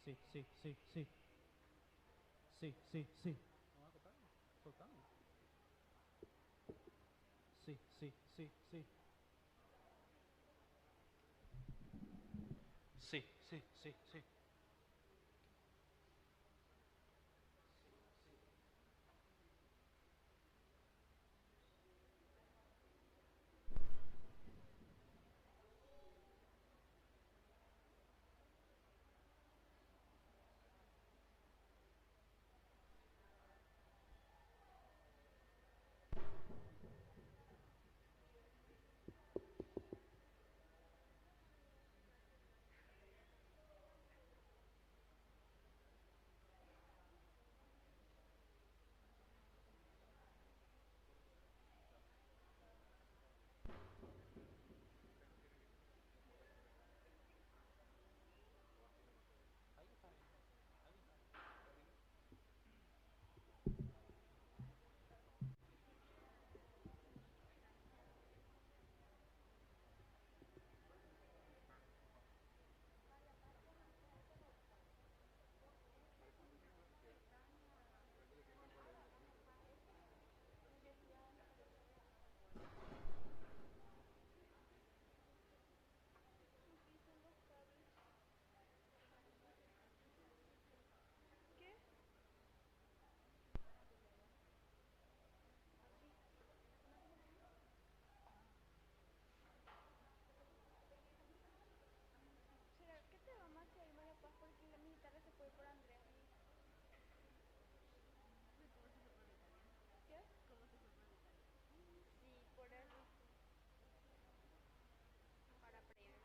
sí, sí, sí, sí. Sí, sí, sí. Vamos a tocar, soltando. Sí, sí, sí, sí. Sí, sí, sí, sí. Ahí está bien. Ahí está bien. ¿Será que te va más ahí, María Paz? Porque la mi guitarra se fue por Andrea. ¿Cómo se fue por Italia? ¿Qué? ¿Cómo se fue por Italia? Sí, por eso. Para previo.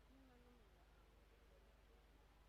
No, no me da. Ya estamos, ahorita vamos a caer. Ya estamos.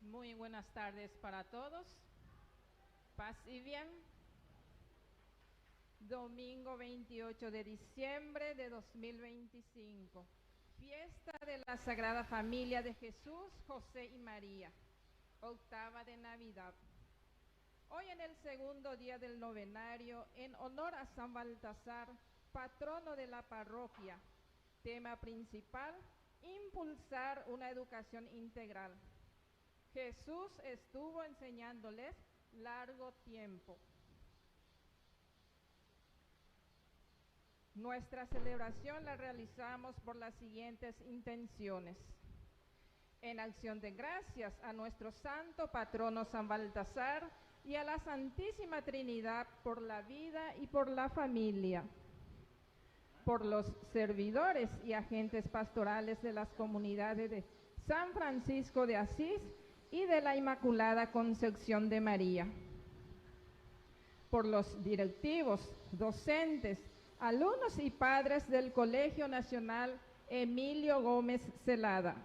Muy buenas tardes para todos. Paz y bien. Domingo 28 de diciembre de 2025. Fiesta de la Sagrada Familia de Jesús, José y María. Octava de Navidad. Hoy en el segundo día del novenario, en honor a San Baltasar, patrono de la parroquia. Tema principal, impulsar una educación integral. Jesús estuvo enseñándoles largo tiempo. Nuestra celebración la realizamos por las siguientes intenciones. En acción de gracias a nuestro santo patrono San Baltasar y a la Santísima Trinidad por la vida y por la familia. Por los servidores y agentes pastorales de las comunidades de San Francisco de Asís y de la Inmaculada Concepción de María. Por los directivos, docentes, alumnos y padres del Colegio Nacional Emilio Gómez Celada.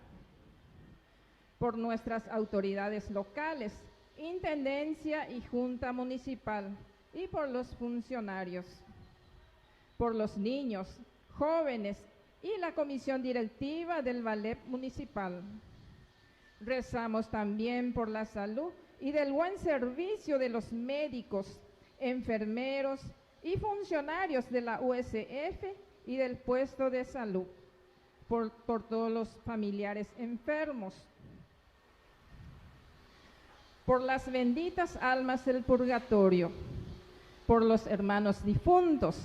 Por nuestras autoridades locales, Intendencia y Junta Municipal, y por los funcionarios. Por los niños, jóvenes y la comisión directiva del ballet municipal. Rezamos también por la salud y del buen servicio de los médicos, enfermeros y funcionarios de la USF y del puesto de salud, por todos los familiares enfermos, por las benditas almas del purgatorio, por los hermanos difuntos,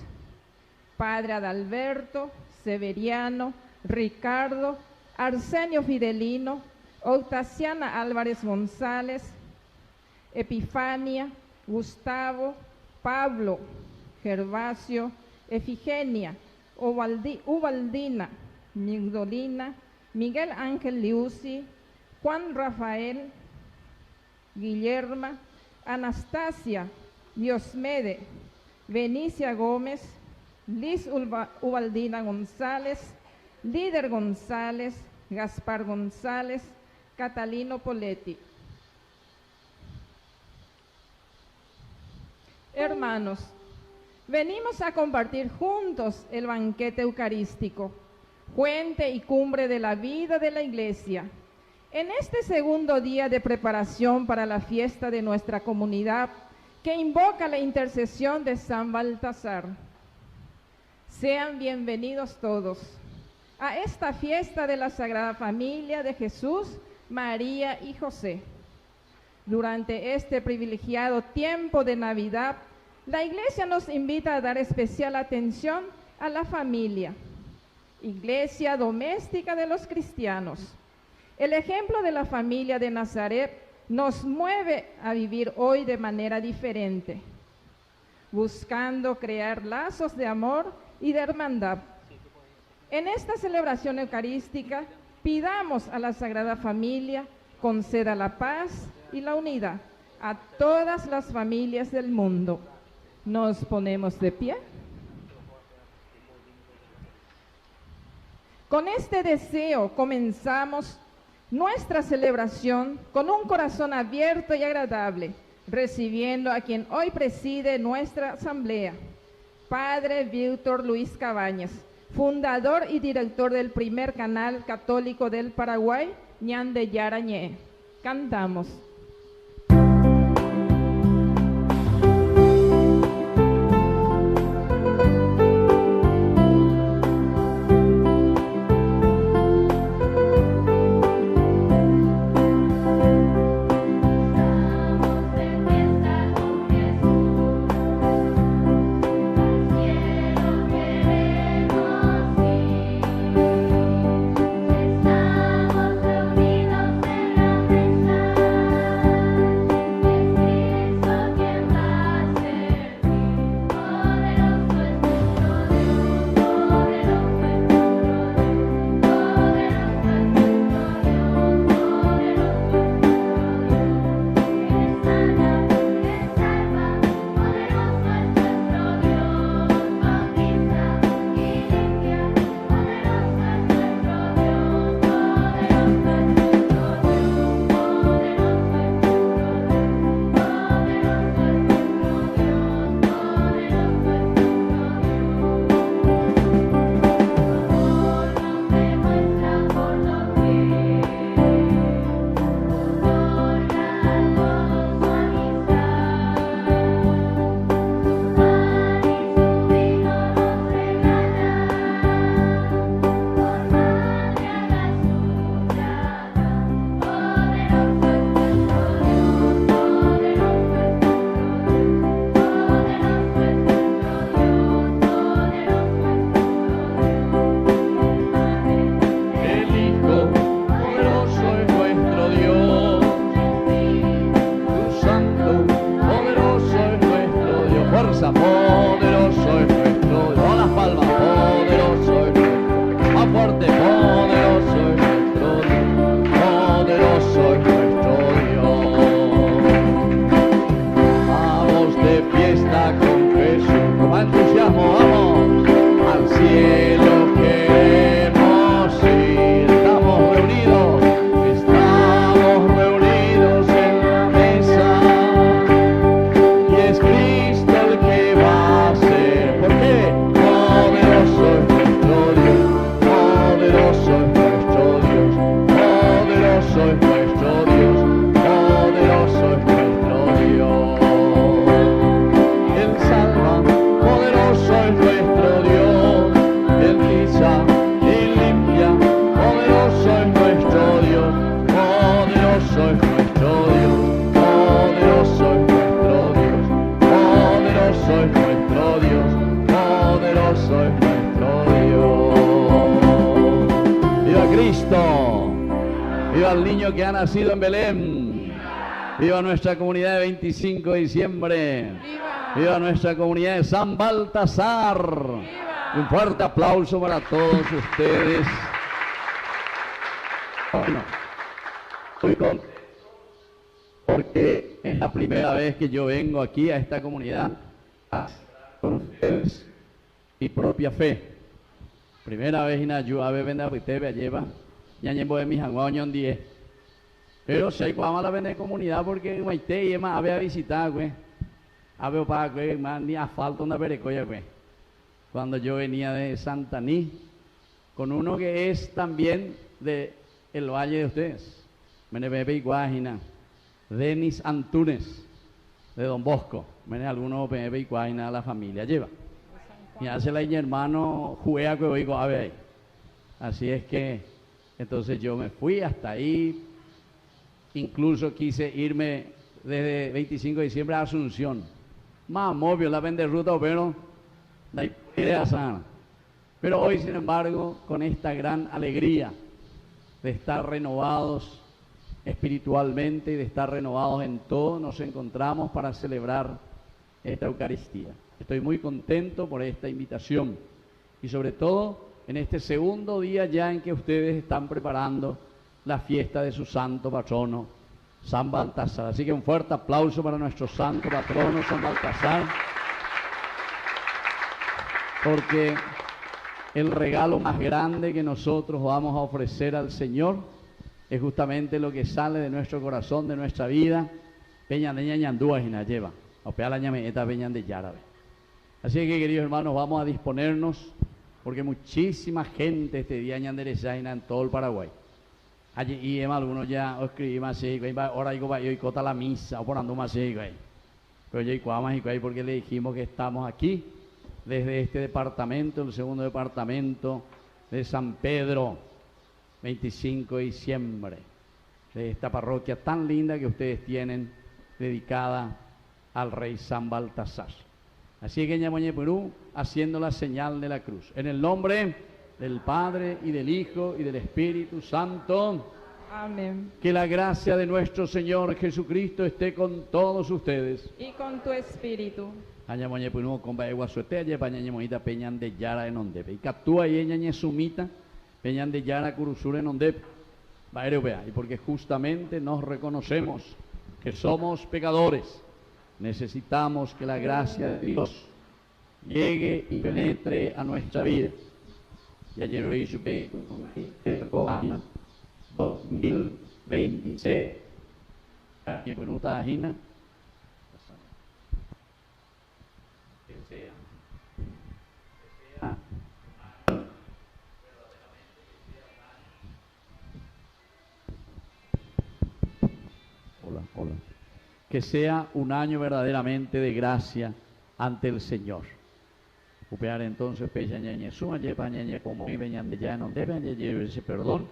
Padre Adalberto, Severiano, Ricardo, Arsenio Fidelino, Octaciana Álvarez González, Epifania, Gustavo, Pablo, Gervasio, Efigenia, Ubaldina, Migdolina, Miguel Ángel Liuzzi, Juan Rafael, Guillerma, Anastasia, Diosmede, Benicia Gómez, Liz Ubaldina González, Líder González, Gaspar González, Catalino Poletti. Hermanos, venimos a compartir juntos el banquete eucarístico, fuente y cumbre de la vida de la Iglesia. En este segundo día de preparación para la fiesta de nuestra comunidad, que invoca la intercesión de San Baltasar. Sean bienvenidos todos a esta fiesta de la Sagrada Familia de Jesús, María y José. Durante este privilegiado tiempo de Navidad, la Iglesia nos invita a dar especial atención a la familia, Iglesia doméstica de los cristianos. El ejemplo de la familia de Nazaret nos mueve a vivir hoy de manera diferente, buscando crear lazos de amor y de hermandad. En esta celebración eucarística, pidamos a la Sagrada Familia conceda la paz y la unidad a todas las familias del mundo. Nos ponemos de pie. Con este deseo comenzamos nuestra celebración con un corazón abierto y agradable, recibiendo a quien hoy preside nuestra asamblea, Padre Víctor Luis Cabañas, fundador y director del primer canal católico del Paraguay, Ñan de Yarañé. Cantamos. Estamos reunidos en la mesa Cristo! ¡Viva el niño que ha nacido en Belén! ¡Viva nuestra comunidad de 25 de diciembre! ¡Viva! ¡Viva nuestra comunidad de San Baltasar! ¡Viva! Un fuerte aplauso para todos ustedes. Bueno, estoy contento porque es la primera vez que yo vengo aquí a esta comunidad a celebrar con ustedes mi propia fe. Primera vez en ayuda a vender a lleva ya llevo de mis años 10. Pero si hay cuama la vender comunidad porque maite y más había visitado, güey. Había para que más ni asfalto una perecoya, güey. Cuando yo venía de Santaní con uno que es también de el valle de ustedes, Menebebe y Guajina, Denis Antunes, de Don Bosco, algunos Menebebe y Guajina, la familia lleva. Y hace la mi hermano juega que oigo a ver ahí. Así es que, entonces yo me fui hasta ahí, incluso quise irme desde 25 de diciembre a Asunción. Más obvio la vende ruta, pero la idea sana. Pero hoy, sin embargo, con esta gran alegría de estar renovados espiritualmente y de estar renovados en todo, nos encontramos para celebrar esta Eucaristía. Estoy muy contento por esta invitación y sobre todo en este segundo día ya en que ustedes están preparando la fiesta de su santo patrono, San Baltasar. Así que un fuerte aplauso para nuestro santo patrono, San Baltasar, porque el regalo más grande que nosotros vamos a ofrecer al Señor es justamente lo que sale de nuestro corazón, de nuestra vida. Peñan de ñañandúa y na lleva, o pea la ñameeta peñan de yárabe. Así que, queridos hermanos, vamos a disponernos, porque muchísima gente este día ñanderezaina en todo el Paraguay. Allí, y algunos ya escribí más así, ahora digo, y cota la misa, o por ando más así, pero yo más y porque le dijimos que estamos aquí, desde este departamento, el segundo departamento de San Pedro, 25 de diciembre, de esta parroquia tan linda que ustedes tienen, dedicada al rey San Baltasar. Así que Ñamoñe Perú, haciendo la señal de la cruz. En el nombre del Padre, y del Hijo, y del Espíritu Santo. Amén. Que la gracia de nuestro Señor Jesucristo esté con todos ustedes. Y con tu espíritu. Ñamoñe Perú, con Baegua Suete, Llepa Ñañemoita, Peñan de Yara en Ondepe. Y Catúa y Ñañe Sumita, Peñan de Yara, Curusura en Ondepe. Baeropea. Y porque justamente nos reconocemos que somos pecadores. Necesitamos que la gracia de Dios llegue y penetre a nuestra vida. Y ayer lo hizo que 2026 aquí en Utahina que sea hola. Que sea un año verdaderamente de gracia ante el Señor. Upear entonces peñañe suma yepañañe como veñan de ya no deben ese perdón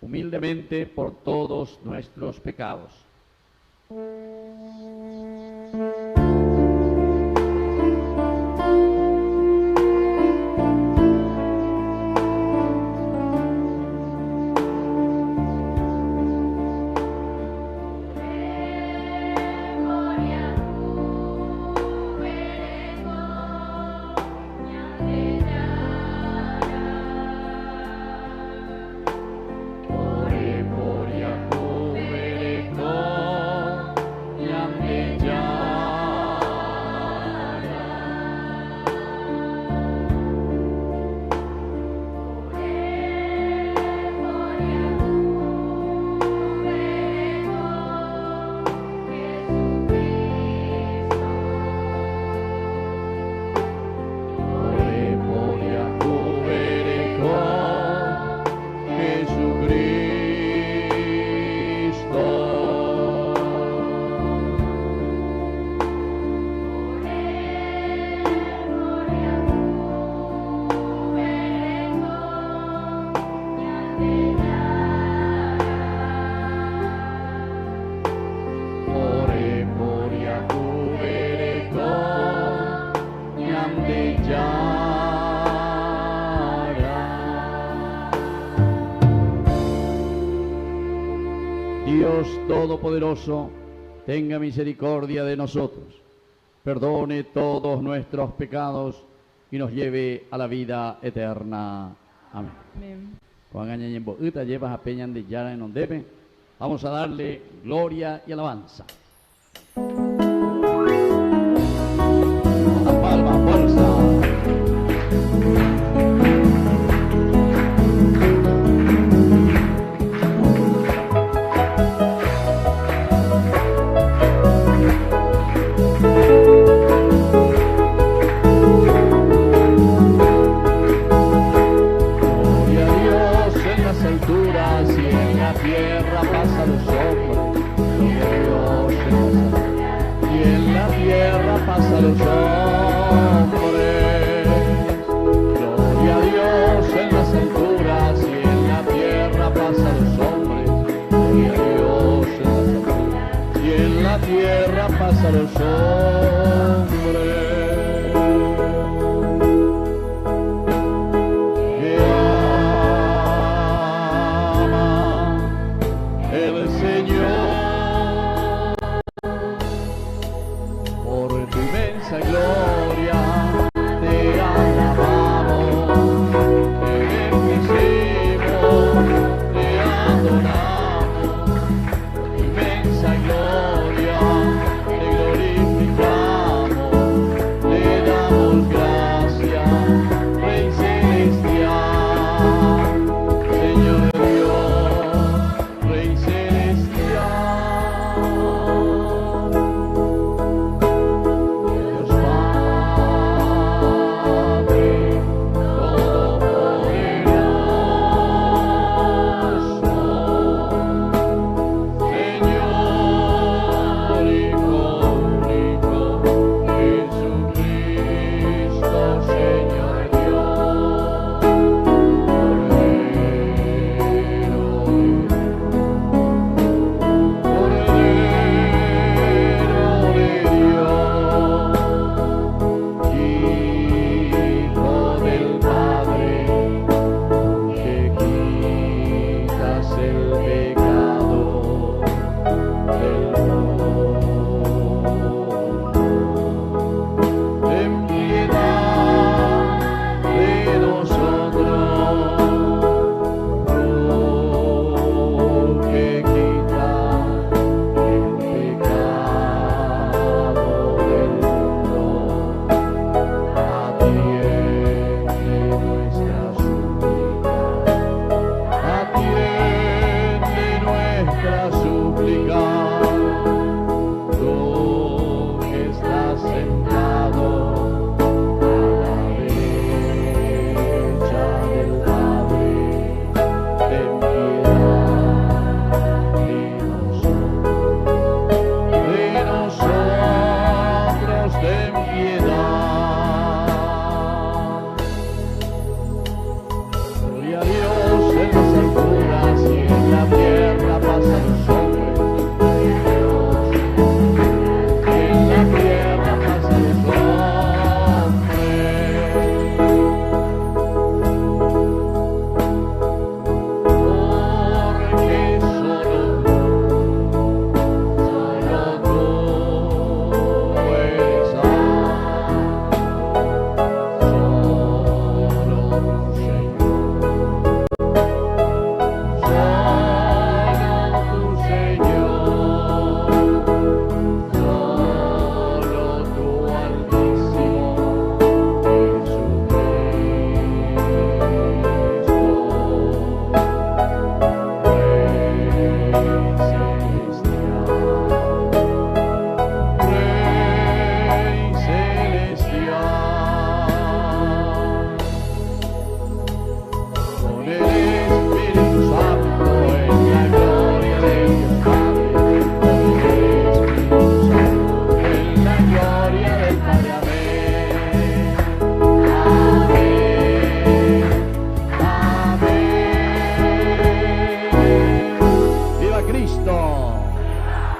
humildemente por todos nuestros pecados. Ore, Moria, Covere, Cor, Ñande, Dios Todopoderoso, tenga misericordia de nosotros, perdone todos nuestros pecados y nos lleve a la vida eterna. Amén. Amén. Vamos a darle gloria y alabanza. Las palmas, fuerza. Pasa los hombres, gloria a Dios en las alturas y en la tierra pasa los hombres, gloria a Dios en las alturas y en la tierra pasa los hombres. Que ama el Señor. Gloria, te alabamos, te bendecimos, te adoramos, inmensa gloria, te glorificamos, te damos gracias, Rey celestial, Señor Dios, Rey celestial.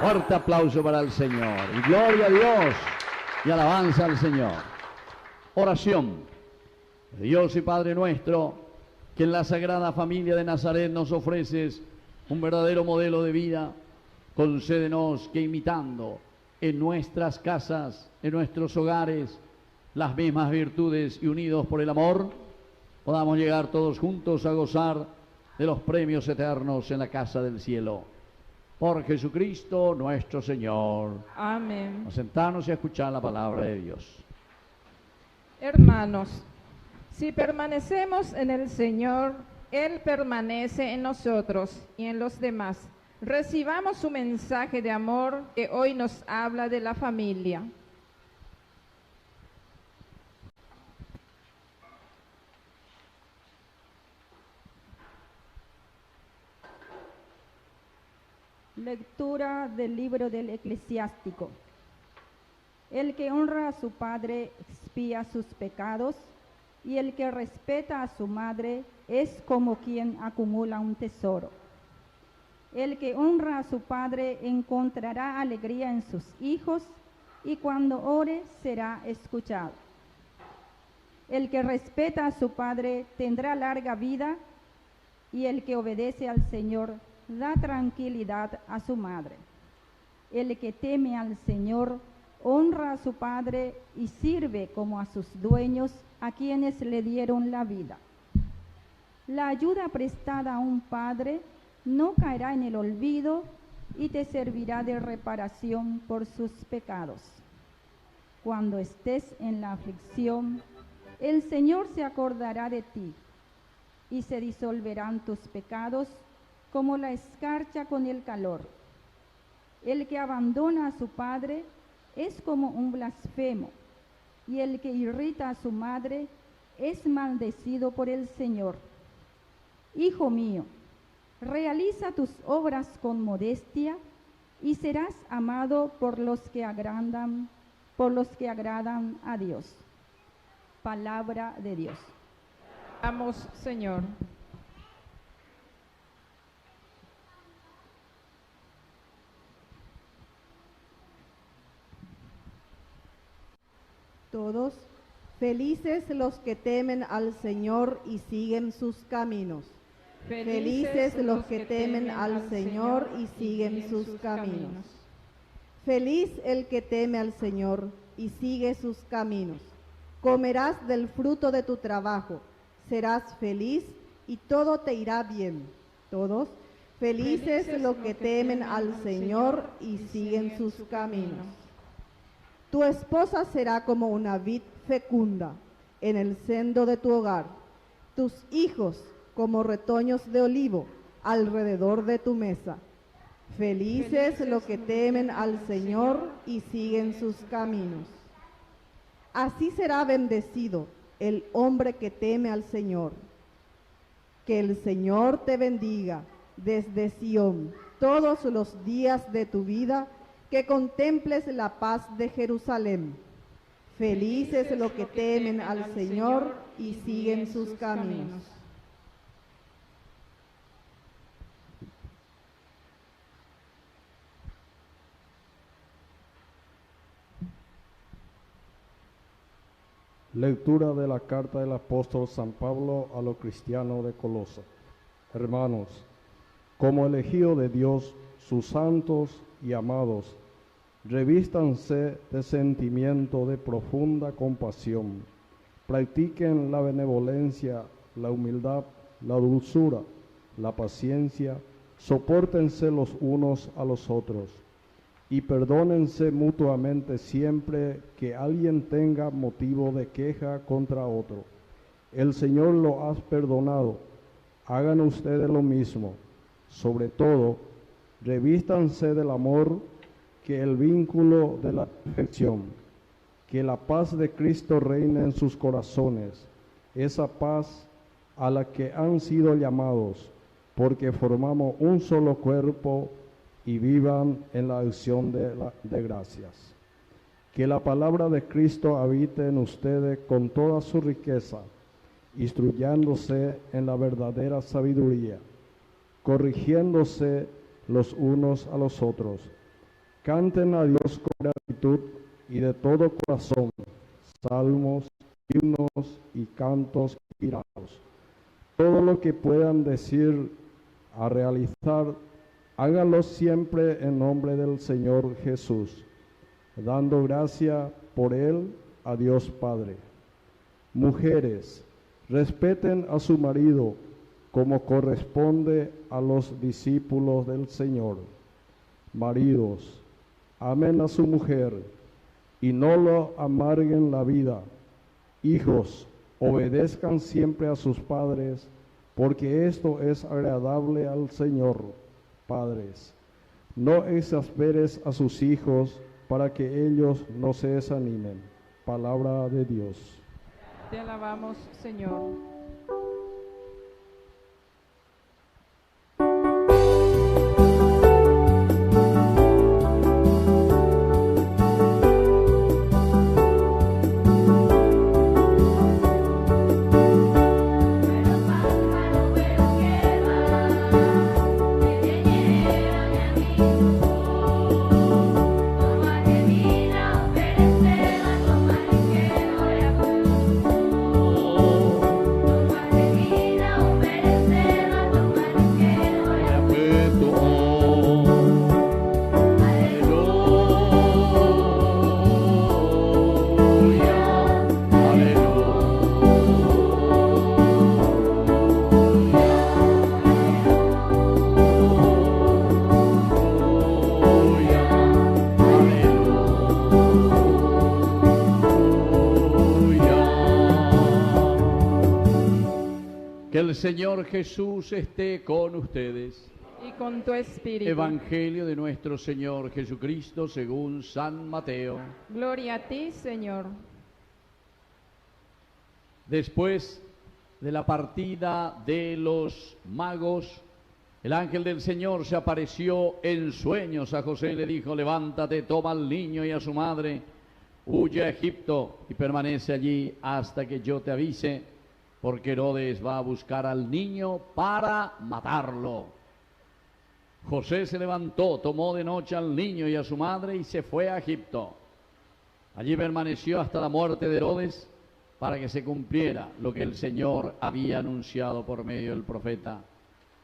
Fuerte aplauso para el Señor. Y gloria a Dios y alabanza al Señor. Oración. Dios y Padre nuestro, que en la Sagrada Familia de Nazaret nos ofreces un verdadero modelo de vida, concédenos que imitando en nuestras casas, en nuestros hogares, las mismas virtudes y unidos por el amor, podamos llegar todos juntos a gozar de los premios eternos en la casa del cielo. Por Jesucristo nuestro Señor. Amén. A sentarnos y a escuchar la palabra de Dios. Hermanos, si permanecemos en el Señor, Él permanece en nosotros y en los demás. Recibamos su mensaje de amor que hoy nos habla de la familia. Lectura del libro del Eclesiástico. El que honra a su padre expía sus pecados, y el que respeta a su madre es como quien acumula un tesoro. El que honra a su padre encontrará alegría en sus hijos, y cuando ore será escuchado. El que respeta a su padre tendrá larga vida, y el que obedece al Señor da tranquilidad a su madre. El que teme al Señor honra a su padre y sirve como a sus dueños, a quienes le dieron la vida. La ayuda prestada a un padre no caerá en el olvido y te servirá de reparación por sus pecados. Cuando estés en la aflicción, el Señor se acordará de ti, y se disolverán tus pecados como la escarcha con el calor. El que abandona a su padre es como un blasfemo, y el que irrita a su madre es maldecido por el Señor. Hijo mío, realiza tus obras con modestia, y serás amado por los que agradan a Dios. Palabra de Dios. Vamos, Señor. Todos, felices los que temen al Señor y siguen sus caminos. Felices los que temen al Señor y siguen sus caminos. Feliz el que teme al Señor y sigue sus caminos. Comerás del fruto de tu trabajo, serás feliz y todo te irá bien. Todos, felices los que temen al Señor y siguen sus caminos. Tu esposa será como una vid fecunda en el seno de tu hogar, tus hijos como retoños de olivo alrededor de tu mesa. Felices los que temen al Señor y siguen sus caminos. Así será bendecido el hombre que teme al Señor. Que el Señor te bendiga desde Sión todos los días de tu vida, que contemples la paz de Jerusalén. Felices los que temen al Señor y siguen sus caminos. Lectura de la carta del apóstol San Pablo a los cristianos de Colosa. Hermanos, como elegidos de Dios, sus santos y amados, revístanse de sentimiento de profunda compasión, practiquen la benevolencia, la humildad, la dulzura, la paciencia, sopórtense los unos a los otros, y perdónense mutuamente siempre que alguien tenga motivo de queja contra otro. El Señor lo ha perdonado, hagan ustedes lo mismo. Sobre todo, revístanse del amor, que el vínculo de la perfección, que la paz de Cristo reine en sus corazones, esa paz a la que han sido llamados, porque formamos un solo cuerpo, y vivan en la acción de gracias. Que la palabra de Cristo habite en ustedes con toda su riqueza, instruyéndose en la verdadera sabiduría, corrigiéndose los unos a los otros. Canten a Dios con gratitud y de todo corazón, salmos, himnos y cantos inspirados. Todo lo que puedan decir a realizar, Háganlo siempre en nombre del Señor Jesús, dando gracia por él a Dios Padre. Mujeres, respeten a su marido como corresponde a los discípulos del Señor. Maridos, amen a su mujer y no lo amarguen la vida. Hijos, obedezcan siempre a sus padres, porque esto es agradable al Señor. Padres, no exasperes a sus hijos para que ellos no se desanimen. Palabra de Dios. Te alabamos, Señor. Que el Señor Jesús esté con ustedes. Y con tu espíritu. Evangelio de nuestro Señor Jesucristo según San Mateo. Gloria a ti, Señor. Después de la partida de los magos, el ángel del Señor se apareció en sueños a José y le dijo: levántate, toma al niño y a su madre, huye a Egipto y permanece allí hasta que yo te avise, porque Herodes va a buscar al niño para matarlo. José se levantó, tomó de noche al niño y a su madre y se fue a Egipto. Allí permaneció hasta la muerte de Herodes, para que se cumpliera lo que el Señor había anunciado por medio del profeta: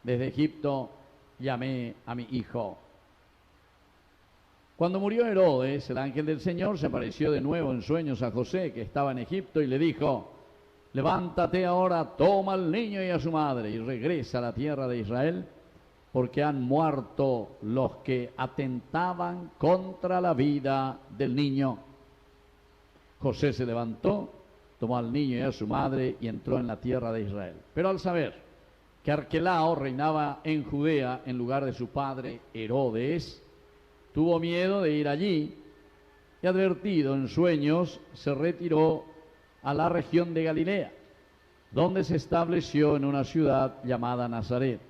desde Egipto llamé a mi hijo. Cuando murió Herodes, el ángel del Señor se apareció de nuevo en sueños a José, que estaba en Egipto, y le dijo: levántate ahora, toma al niño y a su madre y regresa a la tierra de Israel, porque han muerto los que atentaban contra la vida del niño. José se levantó, tomó al niño y a su madre y entró en la tierra de Israel. Pero al saber que Arquelao reinaba en Judea en lugar de su padre Herodes, tuvo miedo de ir allí y, advertido en sueños, se retiró a la región de Galilea, donde se estableció en una ciudad llamada Nazaret.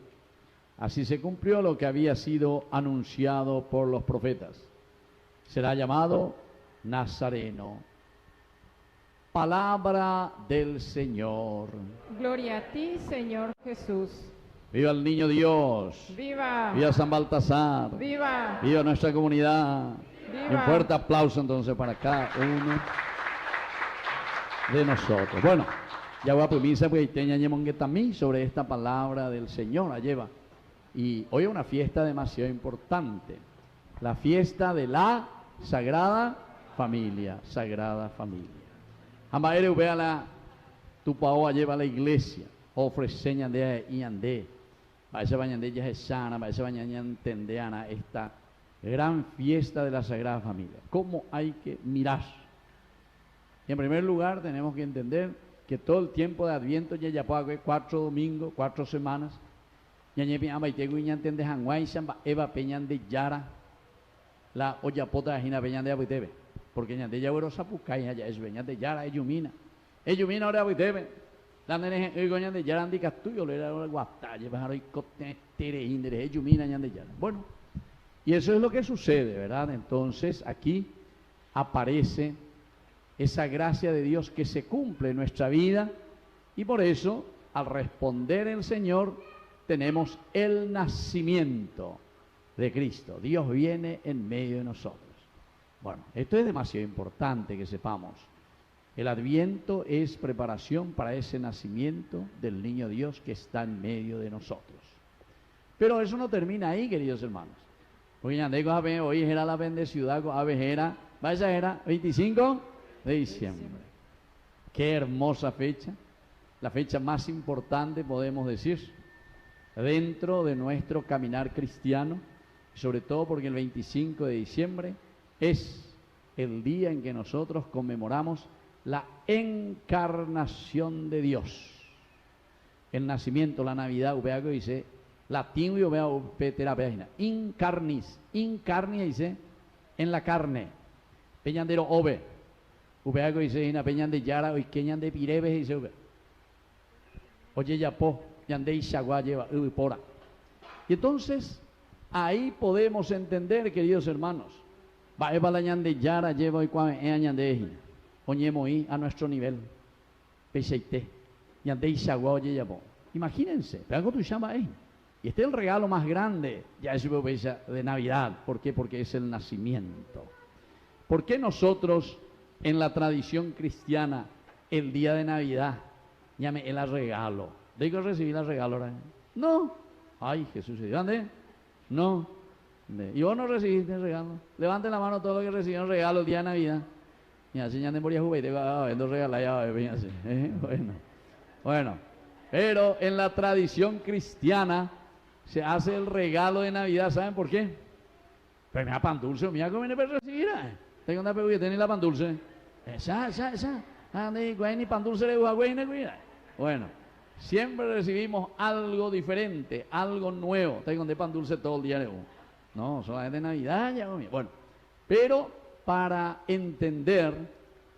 Así se cumplió lo que había sido anunciado por los profetas: será llamado Nazareno. Palabra del Señor. Gloria a ti, Señor Jesús. ¡Viva el Niño Dios! ¡Viva! ¡Viva San Baltasar! ¡Viva! ¡Viva nuestra comunidad! ¡Viva! Y un fuerte aplauso entonces para cada uno de nosotros. Bueno, ya voy a permitir porque tenemos que también sobre esta palabra del Señor, la lleva. Y hoy es una fiesta demasiado importante, la fiesta de la Sagrada Familia, Sagrada Familia. Amaere veala tu paoa lleva a la iglesia, ofrece ñande y ande, vaya bañande ya es sana, vaya bañande entendeana esta gran fiesta de la Sagrada Familia. ¿Cómo hay que mirar? Y en primer lugar tenemos que entender que todo el tiempo de Adviento ya puede 4 domingos, 4 semanas. Ñañe ama y tengo y entiende Hanwai Samba Eva Peñan de Yara la olla pota de Gina Peñan de Abitebe, porque ñande ya güero sapucay allá es Peñan de Yara Eyumina ahora Abitebe la nene Egoñan de Yara Andica tuyo le era guatalle bajar y cote tere indere Eyumina ñan de Yara. Bueno, y eso es lo que sucede, ¿verdad? Entonces aquí aparece esa gracia de Dios que se cumple en nuestra vida, y por eso al responder el Señor tenemos el nacimiento de Cristo. Dios viene en medio de nosotros. Bueno, esto es demasiado importante que sepamos. El Adviento es preparación para ese nacimiento del niño Dios que está en medio de nosotros. Pero eso no termina ahí, queridos hermanos. Porque ya hoy era la bendeciudad, era, vaya, era 25 de diciembre. Qué hermosa fecha, la fecha más importante, podemos decir, dentro de nuestro caminar cristiano, sobre todo porque el 25 de diciembre es el día en que nosotros conmemoramos la encarnación de Dios. El nacimiento, la Navidad, que dice, latín y terapia, incarnis, dice, en la carne, peñandero ove, que dice, peñande yara, y queñan de pireves, dice, oye, yapo, yande y shagua lleva, pora. Y entonces, ahí podemos entender, queridos hermanos, va eva la ñande yara, lleva y cuame, ñande oñemoí a nuestro nivel, peseite, yande y shagua, oye, yapo. Imagínense, pero tú llamas ahí. Y este es el regalo más grande, ya es de Navidad. ¿Por qué? Porque es el nacimiento. ¿Por qué nosotros, en la tradición cristiana, el día de Navidad, llame el regalo? ¿Digo recibir el regalo ahora? No. Ay, Jesús, ¿dónde? No. ¿Y vos no recibiste el regalo? Levanten la mano todos los que recibieron regalo el día de Navidad. Y así ya moría juguete, vendo regalos ya, bueno. Pero en la tradición cristiana se hace el regalo de Navidad, ¿saben por qué? Pues me da pan dulce, mira cómo viene para recibir, tengo una peguita, tiene la pan dulce. Esa. Ni pan dulce le gusta, bueno, siempre recibimos algo diferente, algo nuevo. Tengo de pan dulce todo el día, no, solamente de Navidad, ya, bueno. Pero para entender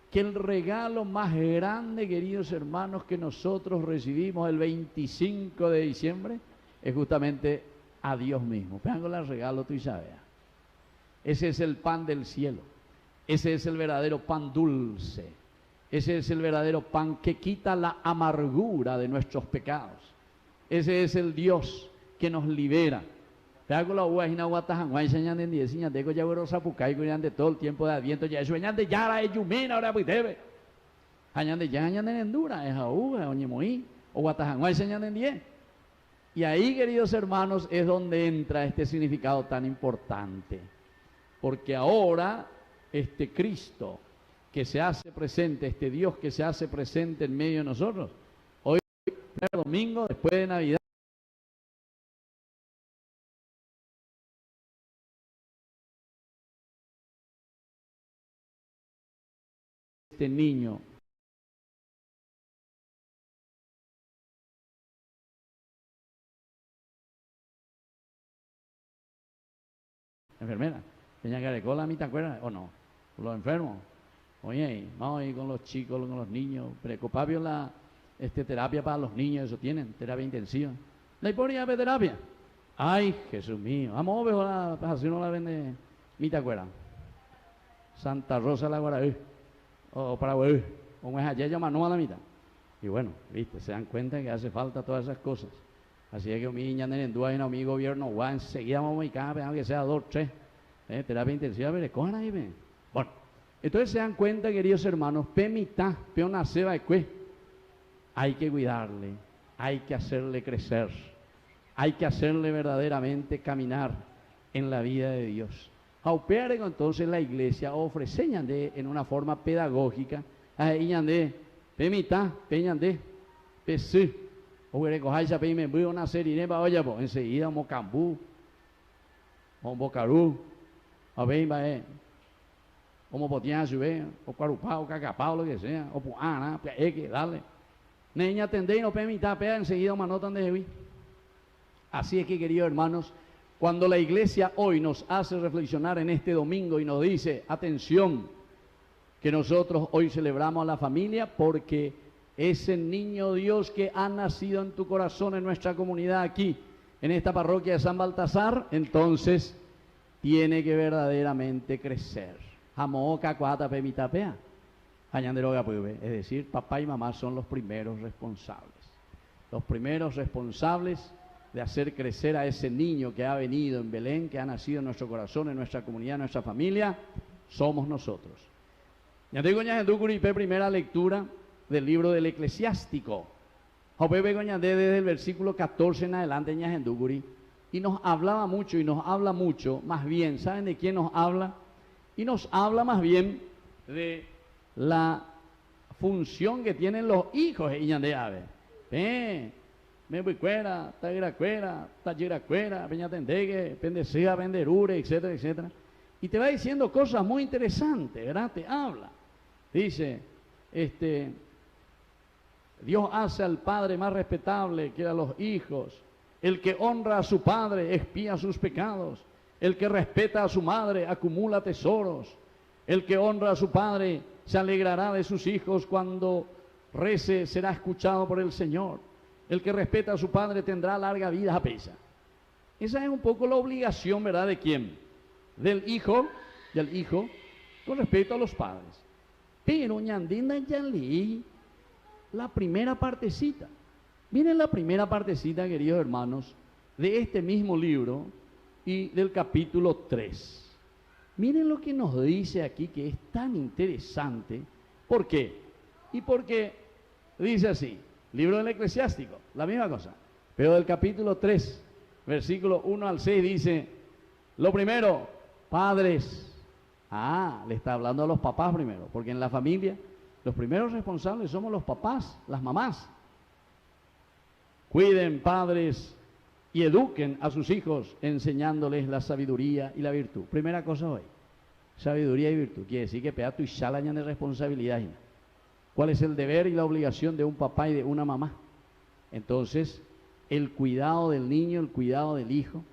que el regalo más grande, queridos hermanos, que nosotros recibimos el 25 de diciembre, es justamente a Dios mismo. Vean el regalo, tú y sabes. Ese es el pan del cielo. Ese es el verdadero pan dulce. Ese es el verdadero pan que quita la amargura de nuestros pecados. Ese es el Dios que nos libera. Vean la uva, hina guatajan, guay, señan de 10, señan de goyagüero zapucay, goyan de todo el tiempo de Adviento, ya eso, señan de yara, yumina, ahora pues debe. Hañan de ya, hañan de endura, es a uva, oñemoí, o guatajan, guay, señan de 10. Y ahí, queridos hermanos, es donde entra este significado tan importante. Porque ahora, este Cristo que se hace presente, este Dios que se hace presente en medio de nosotros, hoy, primer domingo, después de Navidad, este niño enfermera, peña carecola, ¿a mí te acuerdas? ¿O no? Los enfermos. Oye, vamos a ir con los chicos, con los niños. Precopapio la terapia para los niños, eso tienen, terapia intensiva. La hiporia de terapia. Ay, Jesús mío. Vamos a ver, así no la vende, ¿mí te acuerdas? Santa Rosa la Guaraí. O Paraguay. O es allá llaman a la mitad. Y bueno, viste, se dan cuenta que hace falta todas esas cosas. Así es que mi niña en duda y no mi gobierno, va enseguida vamos a ir cada que sea 2, 3. Terapia intensiva, pero cojan ahí, ven. Bueno, entonces se dan cuenta, queridos hermanos, mitad, una ceba de cue. Hay que cuidarle, hay que hacerle crecer, hay que hacerle verdaderamente caminar en la vida de Dios. Aupearego entonces la iglesia ofrece en una forma pedagógica a ñande, mitad, peñande, pesí. O recojáis a pedirme una serie para oye, enseguida mocambú, o bocarú, a ver, como potían subir, o cuarupá, o cacapá, lo que sea, o puana, que dale. Niña atendé y no permita, pega enseguida una nota de hoy. Así es que, queridos hermanos, cuando la iglesia hoy nos hace reflexionar en este domingo y nos dice, atención, que nosotros hoy celebramos a la familia porque ese niño Dios que ha nacido en tu corazón en nuestra comunidad aquí, en esta parroquia de San Baltasar, entonces tiene que verdaderamente crecer. Jamoca, cuata, pemitapea. Es decir, papá y mamá son los primeros responsables. Los primeros responsables de hacer crecer a ese niño que ha venido en Belén, que ha nacido en nuestro corazón, en nuestra comunidad, en nuestra familia, somos nosotros. Ya tengo primera lectura del libro del Eclesiástico. Desde el versículo 14 en adelante, y nos hablaba mucho y nos habla mucho, más bien, ¿saben de quién nos habla? Y nos habla más bien de la función que tienen los hijos y de ave. Me voy cuera, tagira cuera, tallera cuera, peña tendegue, pendecea, penderure, etcétera, etcétera. Y te va diciendo cosas muy interesantes, ¿verdad? Te habla. Dice, Dios hace al padre más respetable que a los hijos. El que honra a su padre expía sus pecados. El que respeta a su madre acumula tesoros. El que honra a su padre se alegrará de sus hijos. Cuando rece será escuchado por el Señor. El que respeta a su padre tendrá larga vida a pesa. Esa es un poco la obligación, ¿verdad? ¿De quién? Del hijo con respecto a los padres. Pero ñandina ya leí la primera partecita. Miren la primera partecita, queridos hermanos, de este mismo libro y del capítulo 3. Miren lo que nos dice aquí, que es tan interesante. ¿Por qué? Y porque dice así, libro del Eclesiástico, la misma cosa, pero del capítulo 3, versículo 1 al 6 dice, lo primero, padres. Le está hablando a los papás primero, porque en la familia los primeros responsables somos los papás, las mamás. Cuiden, padres, y eduquen a sus hijos enseñándoles la sabiduría y la virtud. Primera cosa hoy, sabiduría y virtud. Quiere decir que pedazo y salañan de responsabilidad. ¿Cuál es el deber y la obligación de un papá y de una mamá? Entonces, el cuidado del niño, el cuidado del hijo,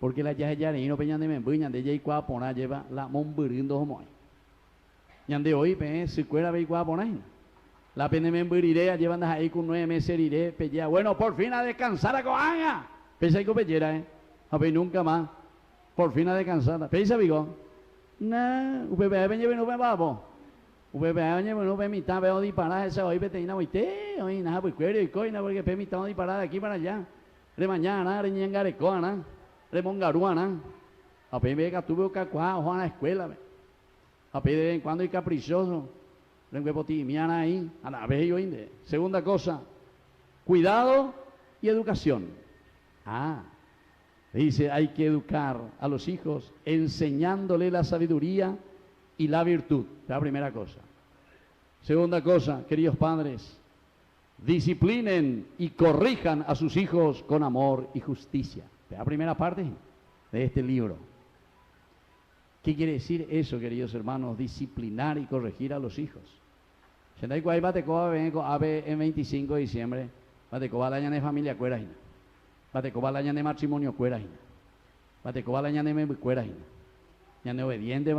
porque la ya no peñan de membuñan de ya cua pona lleva la momburindo homoy. Ñande hoy se cuera ve cua pona. La pende memburiré llevan ahí con 9 meses iré pella. Bueno, por fin a descansar a coaña. Pesa y copellera, a ver nunca más. Por fin a descansar. Pesa vigo. Nah, UPB lleve no me vamos. UPB lleve no me mitad veo disparar esa hoy peteina hoite, hoy nada pues cuero y coina porque pe mitad disparar de aquí para allá. De mañana, de ñangarecoana. De mongaruana, a pedir que tuve que a la escuela, a pedir de vez en cuando y caprichoso, de potimiana ahí, a la vez yo inde. Segunda cosa, cuidado y educación. Dice, hay que educar a los hijos enseñándole la sabiduría y la virtud. La primera cosa. Segunda cosa, queridos padres, disciplinen y corrijan a sus hijos con amor y justicia. La primera parte de este libro. ¿Qué quiere decir eso, queridos hermanos? Disciplinar y corregir a los hijos. El 25 de diciembre, batecoba la año de familia cuera, batecoba la año de matrimonio cuera, batecoba la año de cuera, ya de obediente,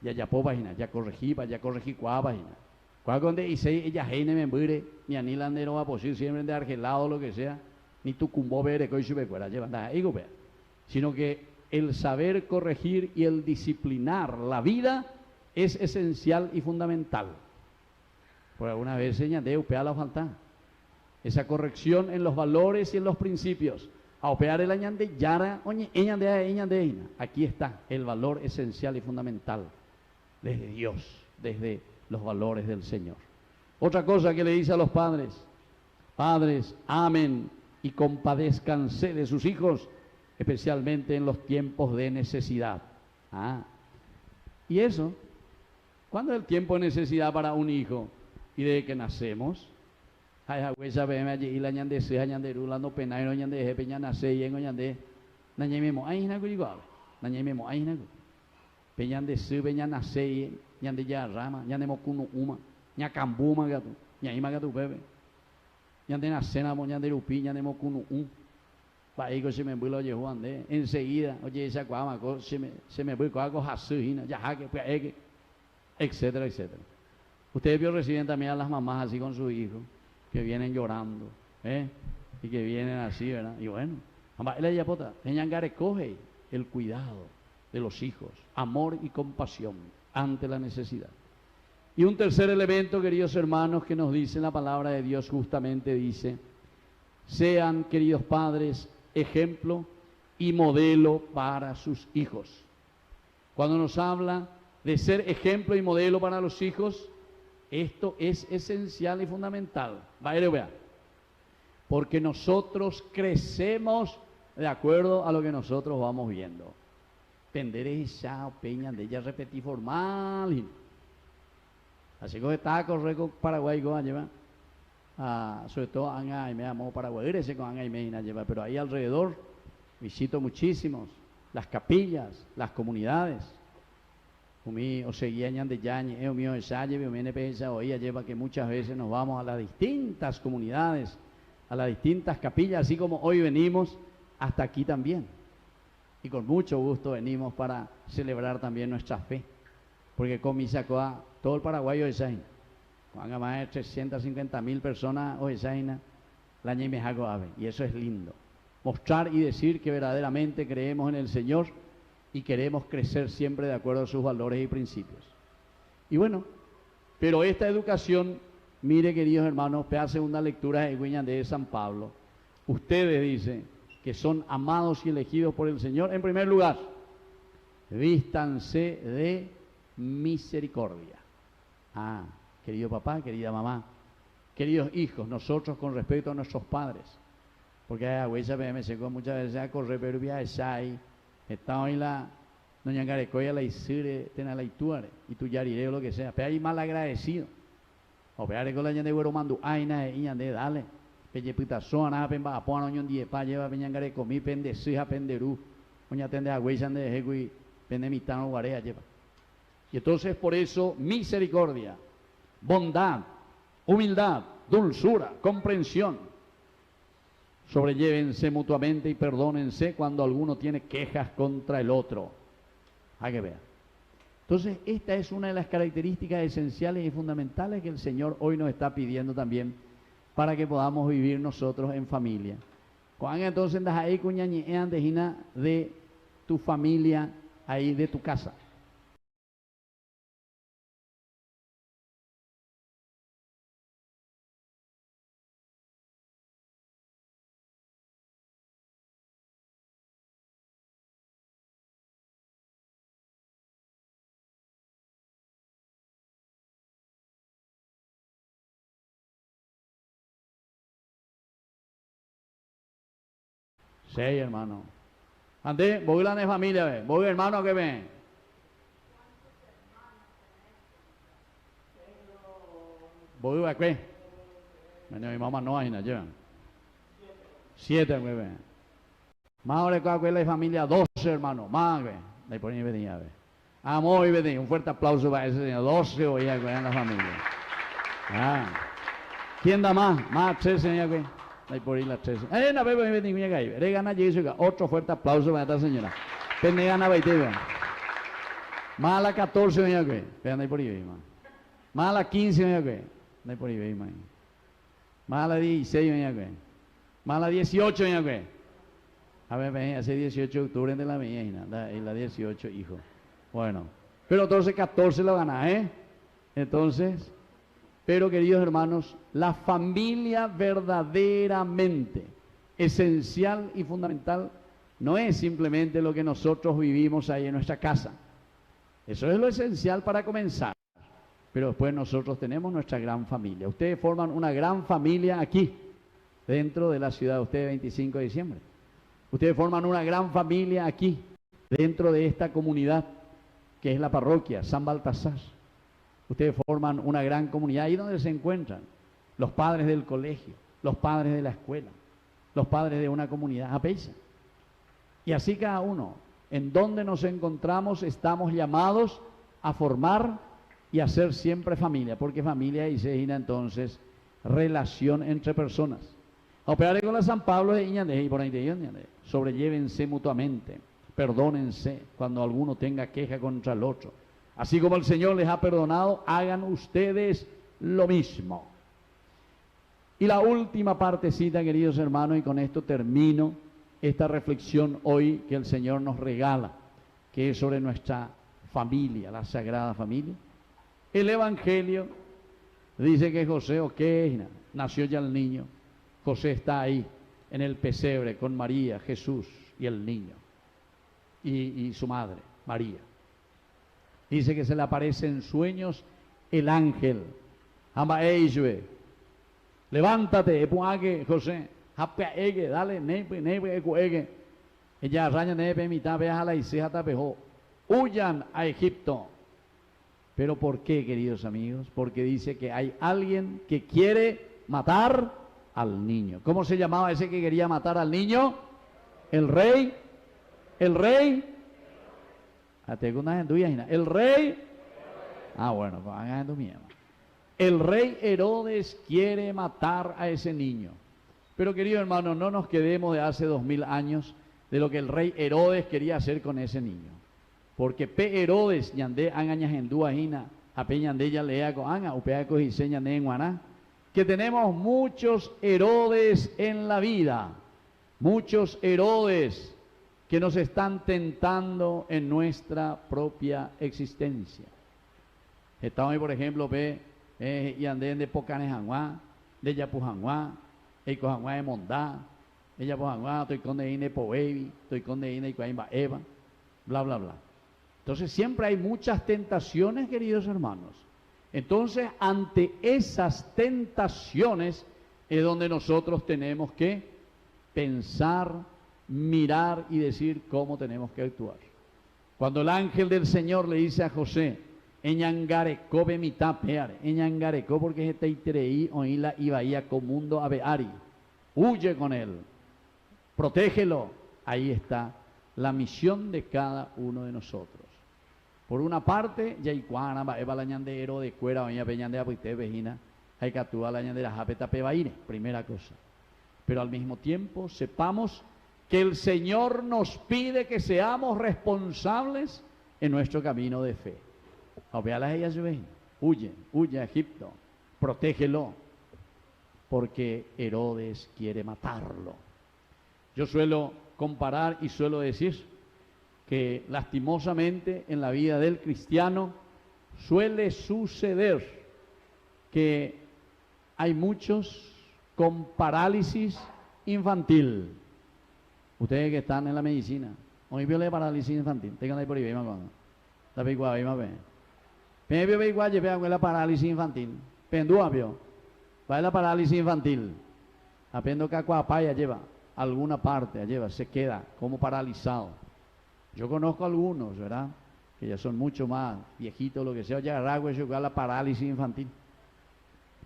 ya popa, ya corregí cuá, cuando dice ella heine me mbure, mi anilandero va a posible siempre de argelado, lo que sea. Ni tu cumbo vere que hoy se ve fuera, sino que el saber corregir y el disciplinar la vida es esencial y fundamental. Por alguna vez de upea la falta. Esa corrección en los valores y en los principios. A opear el añande yara, oye, aquí está el valor esencial y fundamental desde Dios, desde los valores del Señor. Otra cosa que le dice a los padres, amen y compadézcanse de sus hijos, especialmente en los tiempos de necesidad. Y eso, ¿cuándo es el tiempo de necesidad para un hijo? Y desde que nacemos, Ñandena cena moñandero piña de mocuno Paigo se me vuelve oye Juan de enseguida, oye esa cuama se me vuelve algo jasujina, ya que etcétera, etcétera. Ustedes vio reciben también a las mamás así con su hijo, que vienen llorando, y que vienen así, ¿verdad? Y bueno, la yapota, coge el cuidado de los hijos, amor y compasión ante la necesidad. Y un tercer elemento, queridos hermanos, que nos dice la palabra de Dios, justamente dice, sean, queridos padres, ejemplo y modelo para sus hijos. Cuando nos habla de ser ejemplo y modelo para los hijos, esto es esencial y fundamental. Vaya, porque nosotros crecemos de acuerdo a lo que nosotros vamos viendo. Penderes ya peñan de ella repetir formal. Así que está correcto Paraguay con lleva. Sobre todo Anga y me amo Paraguay, ese con Anga y me lleva, pero ahí alrededor visito muchísimos, las capillas, las comunidades. O seguían de yañe, mío de salle, mío de oía lleva que muchas veces nos vamos a las distintas comunidades, a las distintas capillas, así como hoy venimos hasta aquí también. Y con mucho gusto venimos para celebrar también nuestra fe. Porque con Misacoa, todo el Paraguay hoy es cuando más de 350.000 personas hoy es la ñe me hago ave. Y eso es lindo. Mostrar y decir que verdaderamente creemos en el Señor y queremos crecer siempre de acuerdo a sus valores y principios. Y bueno, pero esta educación, mire queridos hermanos, hace una lectura de San Pablo. Ustedes, dice, que son amados y elegidos por el Señor, en primer lugar, vístanse de misericordia. Querido papá, querida mamá, queridos hijos, nosotros con respecto a nuestros padres, porque a huella me secó muchas veces a correr, pero vía esai, está hoy la doña Garecoya la isire, tena la ituare, y tu yarireo lo que sea, pero hay mal agradecido, o peare con la ñande güero mandu, aina e ñande, dale. Pelle pita soana pemba apona oñon die pa lleva peñangare comi pende sija penderu oña tende agüeyan de hegui pende mitano guarea lleva. Y entonces por eso misericordia, bondad, humildad, dulzura, comprensión. Sobrellévense mutuamente y perdónense cuando alguno tiene quejas contra el otro. Hay que ver. Entonces esta es una de las características esenciales y fundamentales que el Señor hoy nos está pidiendo también para que podamos vivir nosotros en familia. Cuando entonces andas ahí cuñañean de tu familia, ahí de tu casa. Sí, hermano. Ande, voy a la familia, ve. Voy hermano que ven. Voy a qué. Mi mamá no hay nada, llevan. 7, güey, ve. Más ahora que la familia 12, hermano. Más, ve. De por ahí venía, ve. Amor y venía. Un fuerte aplauso para ese señor. 12 hoy en la familia. ¿Quién da más? Más 13, señor, güey. Ahí por ahí las 13. No, pero me venía que hay. Gana Jessica. Otro fuerte aplauso para esta señora. Pende gana 20. Más a la 14, señor, güey. Vean ahí por ahí, man. Más a la 15, señor, güey. Ahí por ahí, man. Más a la 16, señor, güey. Más a la 18, señor, güey. A ver, ven, hace 18 de octubre de la mía, y la 18, hijo. Bueno. Pero entonces 14 lo gana, ¿eh? Entonces... Pero, queridos hermanos, la familia verdaderamente esencial y fundamental no es simplemente lo que nosotros vivimos ahí en nuestra casa. Eso es lo esencial para comenzar. Pero después nosotros tenemos nuestra gran familia. Ustedes forman una gran familia aquí, dentro de la ciudad de ustedes, 25 de diciembre. Ustedes forman una gran familia aquí, dentro de esta comunidad, que es la parroquia San Baltasar. Ustedes forman una gran comunidad ahí donde se encuentran los padres del colegio, los padres de la escuela, los padres de una comunidad apesa. Y así cada uno, en donde nos encontramos, estamos llamados a formar y a ser siempre familia, porque familia y se entonces relación entre personas. Operar con la San Pablo de Iñande y por ahí de Iñande. Sobrellévense mutuamente, perdónense cuando alguno tenga queja contra el otro. Así como el Señor les ha perdonado, hagan ustedes lo mismo. Y la última partecita, queridos hermanos, y con esto termino esta reflexión hoy que el Señor nos regala, que es sobre nuestra familia, la Sagrada Familia. El Evangelio dice que José, nació ya el niño. José está ahí, en el pesebre, con María, Jesús y el niño. Y su madre, María. Dice que se le aparece en sueños el ángel. Levántate, José. Dale, Ella raña de mitad, veas a la Isea tapejó. Huyan a Egipto. ¿Pero por qué, queridos amigos? Porque dice que hay alguien que quiere matar al niño. ¿Cómo se llamaba ese que quería matar al niño? El rey. El rey. El rey. Ah, bueno, pues hagan tu miedo. El rey Herodes quiere matar a ese niño. Pero, queridos hermanos, no nos quedemos de hace 2000 años de lo que el rey Herodes quería hacer con ese niño. Porque P. Herodes, ñandé, angañas en duajina, ape ñandé ya lea con anga, upea cojise ñandé en guaná. Que tenemos muchos Herodes en la vida. Muchos Herodes que nos están tentando en nuestra propia existencia. Estamos ahí, por ejemplo, y andén de Pocanejanguá, de Yapujanguá, Eicojanguá de Mondá, de Yapujanguá, estoy con de Ine Poevi, estoy con de Ine Icoaimba Eva, bla, bla, bla. Entonces siempre hay muchas tentaciones, queridos hermanos. Entonces, ante esas tentaciones es donde nosotros tenemos que pensar, mirar y decir cómo tenemos que actuar. Cuando el ángel del Señor le dice a José, Eñangarecó be mitad peare, Eñangarecó porque se te itreí oíla y bahía comundo a beari, huye con él, protégelo. Ahí está la misión de cada uno de nosotros. Por una parte, Yaicuana, Eva la ñandero de cuera, oña peñandea, pues te vejina, hay que actuar la ñandera, japeta pebaire, primera cosa. Pero al mismo tiempo, sepamos que el Señor nos pide que seamos responsables en nuestro camino de fe. Huye a Egipto, protégelo, porque Herodes quiere matarlo. Yo suelo comparar y suelo decir que lastimosamente en la vida del cristiano suele suceder que hay muchos con parálisis infantil. Ustedes que están en la medicina, hoy vio la parálisis infantil, tengan ahí por ahí, la peguada, me vio igual, llevé a la parálisis infantil, pendúa vio, va la parálisis infantil, apendo que acuapaya lleva alguna parte, lleva, se queda como paralizado. Yo conozco algunos, ¿verdad? Que ya son mucho más viejitos, lo que sea, ya agarrar la parálisis infantil.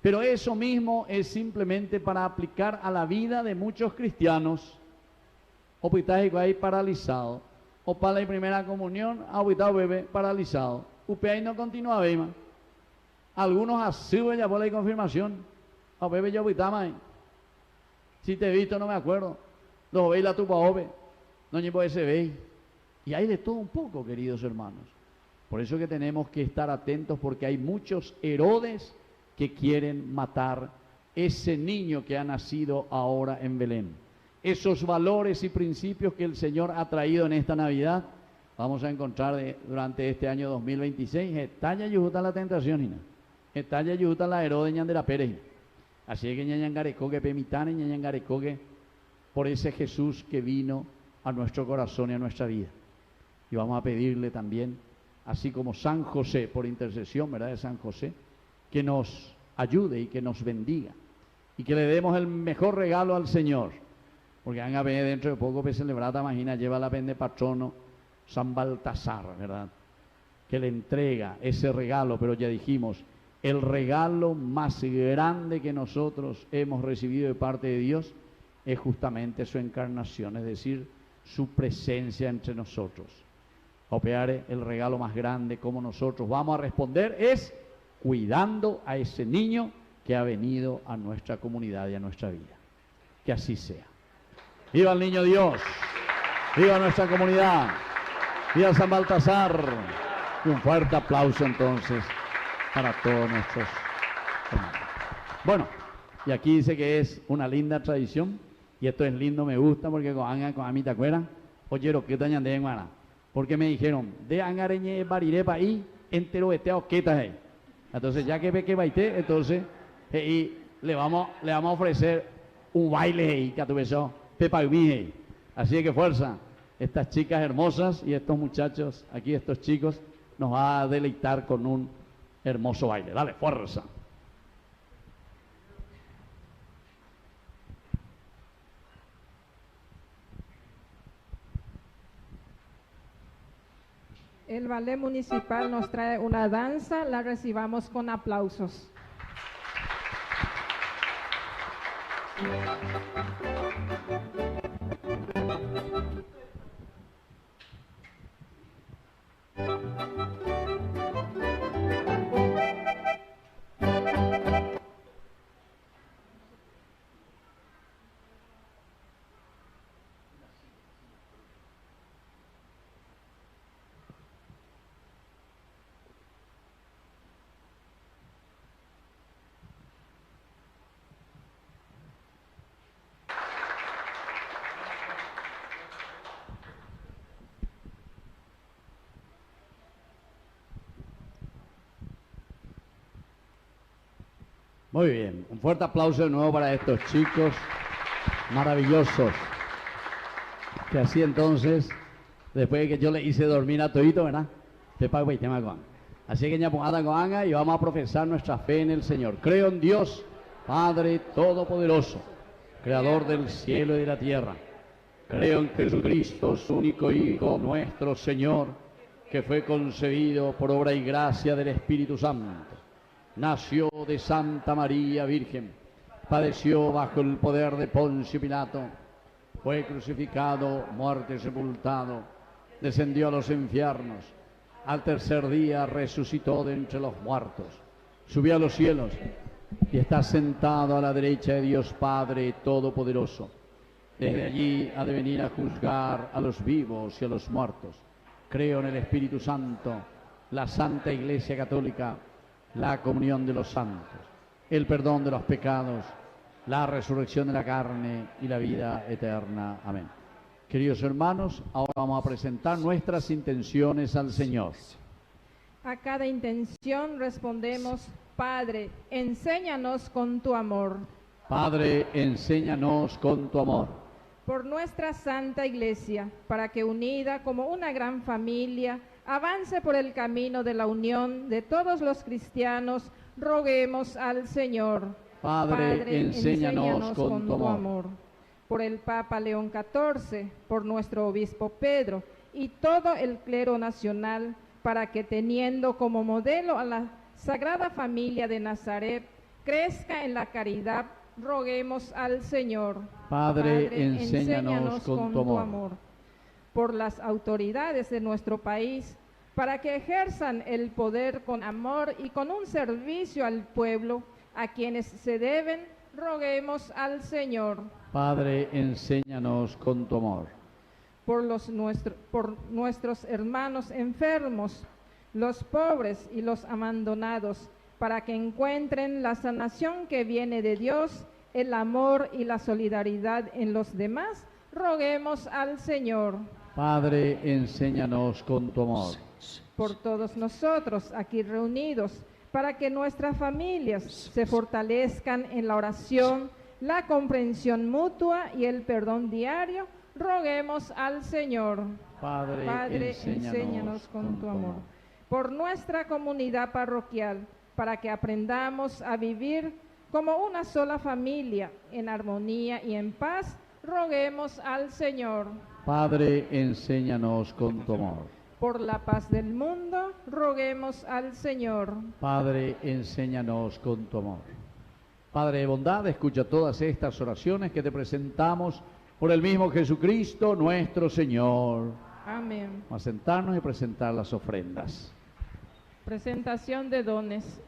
Pero eso mismo es simplemente para aplicar a la vida de muchos cristianos. O pitaico ahí paralizado, o para la primera comunión, ahorita bebé paralizado. Upe ahí no continúa bema. Algunos así ya por la confirmación. A bebé yo ahorita más. Si te he visto no me acuerdo. Los veis la tupa ove. No ni puede se veis. Y hay de todo un poco, queridos hermanos. Por eso que tenemos que estar atentos, porque hay muchos Herodes que quieren matar ese niño que ha nacido ahora en Belén. Esos valores y principios que el Señor ha traído en esta Navidad, vamos a encontrar durante este año 2026. Estalla yujuta la tentación, estalla yujuta la Herodes ñandera Pérez. Así es que ñañangarecoque pemitane, ñañangarecoque por ese Jesús que vino a nuestro corazón y a nuestra vida. Y vamos a pedirle también, así como San José, por intercesión, ¿verdad?, de San José, que nos ayude y que nos bendiga. Y que le demos el mejor regalo al Señor. Porque van a ver dentro de poco que celebrata, imagina, lleva la pende patrono San Baltasar, ¿verdad?, que le entrega ese regalo, pero ya dijimos, el regalo más grande que nosotros hemos recibido de parte de Dios es justamente su encarnación, es decir, su presencia entre nosotros. Opeare, el regalo más grande, como nosotros vamos a responder, es cuidando a ese niño que ha venido a nuestra comunidad y a nuestra vida. Que así sea. ¡Viva el Niño Dios! ¡Viva nuestra comunidad! ¡Viva San Baltasar! Y un fuerte aplauso entonces para todos nuestros hermanos. Bueno, y aquí dice que es una linda tradición, y esto es lindo, me gusta, porque con a mí te acuerdas, oye, lo que tañan de enguana, porque me dijeron, de angareñe barirepa ahí, entero eteo quetas ahí. Entonces, ya que ve que baité, entonces, y le vamos a ofrecer un baile ahí, que tu beso, pepa y así que fuerza, estas chicas hermosas y estos muchachos, aquí estos chicos, nos va a deleitar con un hermoso baile. Dale, fuerza. El ballet municipal nos trae una danza, la recibamos con aplausos. Muy bien, un fuerte aplauso de nuevo para estos chicos maravillosos. Que así entonces, después de que yo le hice dormir a todito, ¿verdad? Así que ya pongada con Anga y vamos a profesar nuestra fe en el Señor. Creo en Dios, Padre Todopoderoso, Creador del cielo y de la tierra. Creo en Jesucristo, su único Hijo, nuestro Señor, que fue concebido por obra y gracia del Espíritu Santo. Nació de Santa María Virgen, padeció bajo el poder de Poncio Pilato, fue crucificado, muerto y sepultado, descendió a los infiernos, al tercer día resucitó de entre los muertos, subió a los cielos y está sentado a la derecha de Dios Padre Todopoderoso. Desde allí ha de venir a juzgar a los vivos y a los muertos. Creo en el Espíritu Santo, la Santa Iglesia Católica, la comunión de los santos, el perdón de los pecados, la resurrección de la carne y la vida eterna. Amén. Queridos hermanos, ahora vamos a presentar nuestras intenciones al Señor. A cada intención respondemos: Padre, enséñanos con tu amor. Padre, enséñanos con tu amor. Por nuestra Santa Iglesia, para que unida como una gran familia, avance por el camino de la unión de todos los cristianos, roguemos al Señor. Padre, enséñanos con tu amor. Por el Papa León XIV, por nuestro Obispo Pedro y todo el clero nacional, para que teniendo como modelo a la Sagrada Familia de Nazaret, crezca en la caridad, roguemos al Señor. Padre, enséñanos con tu amor. Por las autoridades de nuestro país, para que ejerzan el poder con amor y con un servicio al pueblo, a quienes se deben, roguemos al Señor. Padre, enséñanos con tu amor. Por nuestros hermanos enfermos, los pobres y los abandonados, para que encuentren la sanación que viene de Dios, el amor y la solidaridad en los demás, roguemos al Señor. Padre, enséñanos con tu amor. Por todos nosotros aquí reunidos, para que nuestras familias se fortalezcan en la oración, la comprensión mutua y el perdón diario, roguemos al Señor. Padre, enséñanos con tu amor. Por nuestra comunidad parroquial, para que aprendamos a vivir como una sola familia, en armonía y en paz, roguemos al Señor. Padre, enséñanos con tu amor. Por la paz del mundo, roguemos al Señor. Padre, enséñanos con tu amor. Padre de bondad, escucha todas estas oraciones que te presentamos por el mismo Jesucristo nuestro Señor. Amén. Vamos a sentarnos y presentar las ofrendas. Presentación de dones.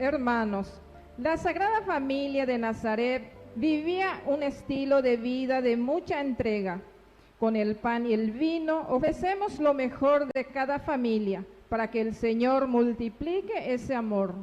Hermanos, la Sagrada Familia de Nazaret vivía un estilo de vida de mucha entrega. Con el pan y el vino ofrecemos lo mejor de cada familia para que el Señor multiplique ese amor.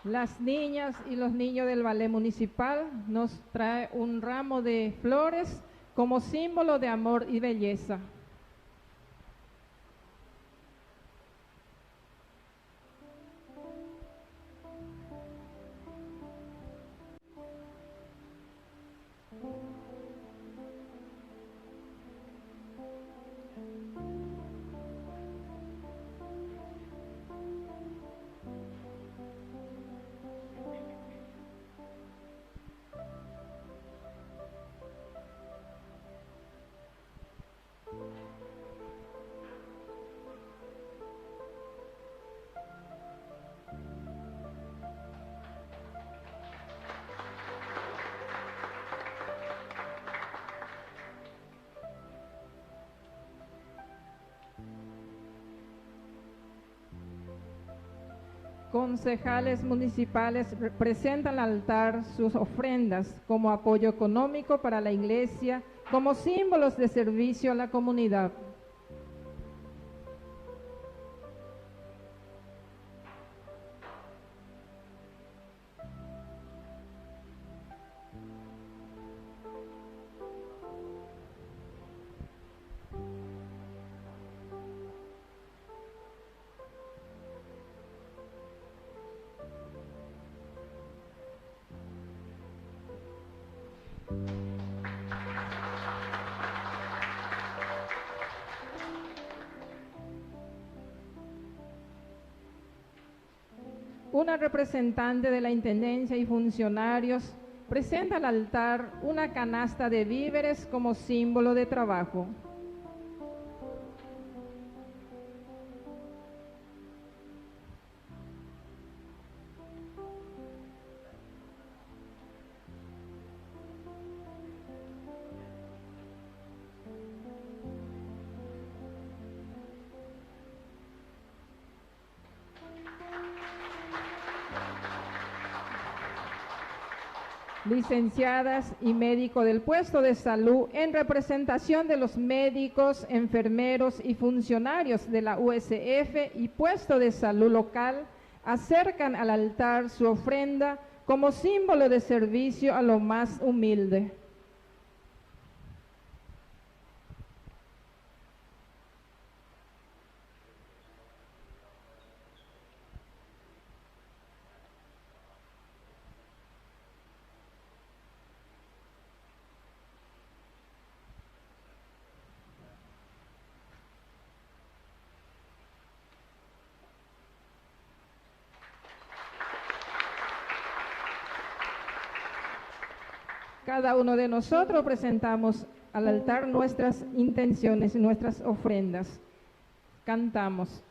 Las niñas y los niños del ballet municipal nos trae un ramo de flores como símbolo de amor y belleza. Concejales municipales presentan al altar sus ofrendas como apoyo económico para la iglesia, como símbolos de servicio a la comunidad. Una representante de la Intendencia y funcionarios presenta al altar una canasta de víveres como símbolo de trabajo. Licenciadas y médico del puesto de salud, en representación de los médicos, enfermeros y funcionarios de la USF y puesto de salud local, acercan al altar su ofrenda como símbolo de servicio a lo más humilde. Cada uno de nosotros presentamos al altar nuestras intenciones y nuestras ofrendas. Cantamos.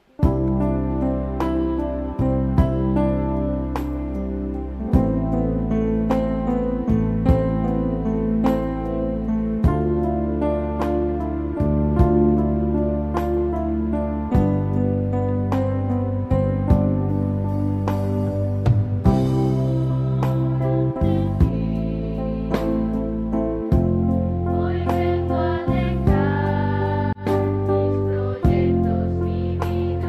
Hoy vengo a dejar mis proyectos, mi vida.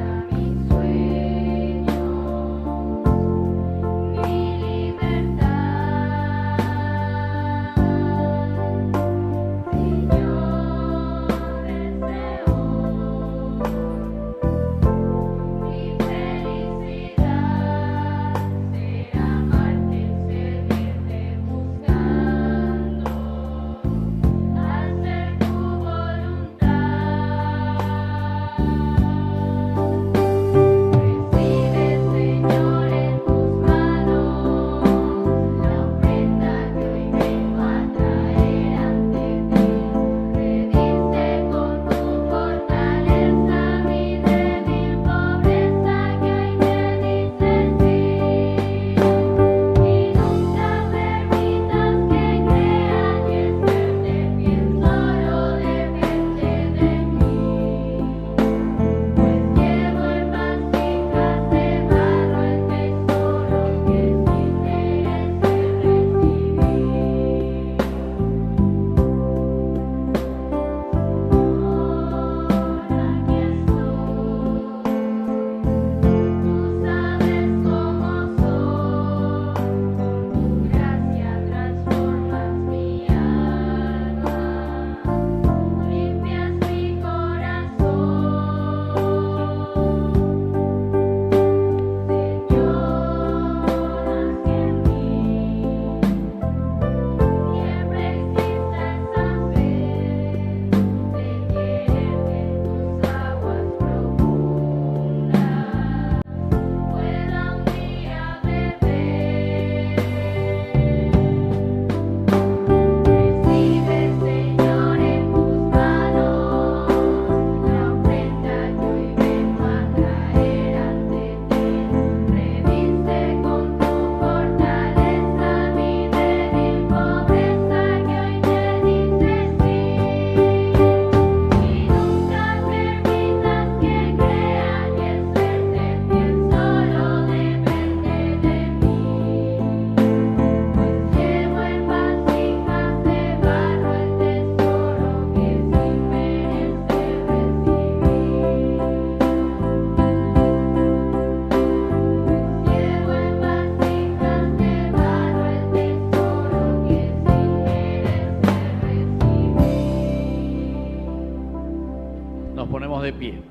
ponemos de pie.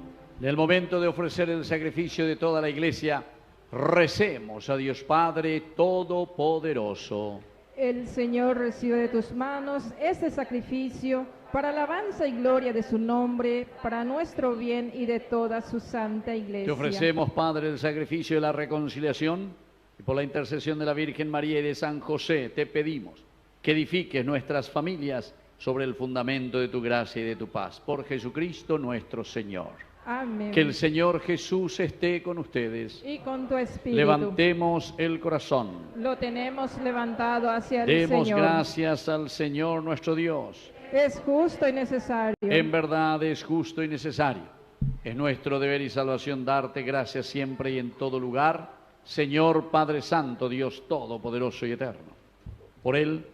En el momento de ofrecer el sacrificio de toda la iglesia, recemos a Dios Padre Todopoderoso. El Señor recibe de tus manos este sacrificio para alabanza y gloria de su nombre, para nuestro bien y de toda su santa iglesia. Te ofrecemos, Padre, el sacrificio de la reconciliación y por la intercesión de la Virgen María y de San José, te pedimos que edifiques nuestras familias sobre el fundamento de tu gracia y de tu paz. Por Jesucristo nuestro Señor. Amén. Que el Señor Jesús esté con ustedes. Y con tu espíritu. Levantemos el corazón. Lo tenemos levantado hacia el Demos Señor. gracias al Señor nuestro Dios. Es justo y necesario. En verdad es justo y necesario. Es nuestro deber y salvación darte gracias siempre y en todo lugar, Señor Padre Santo, Dios Todopoderoso y Eterno. Por Él,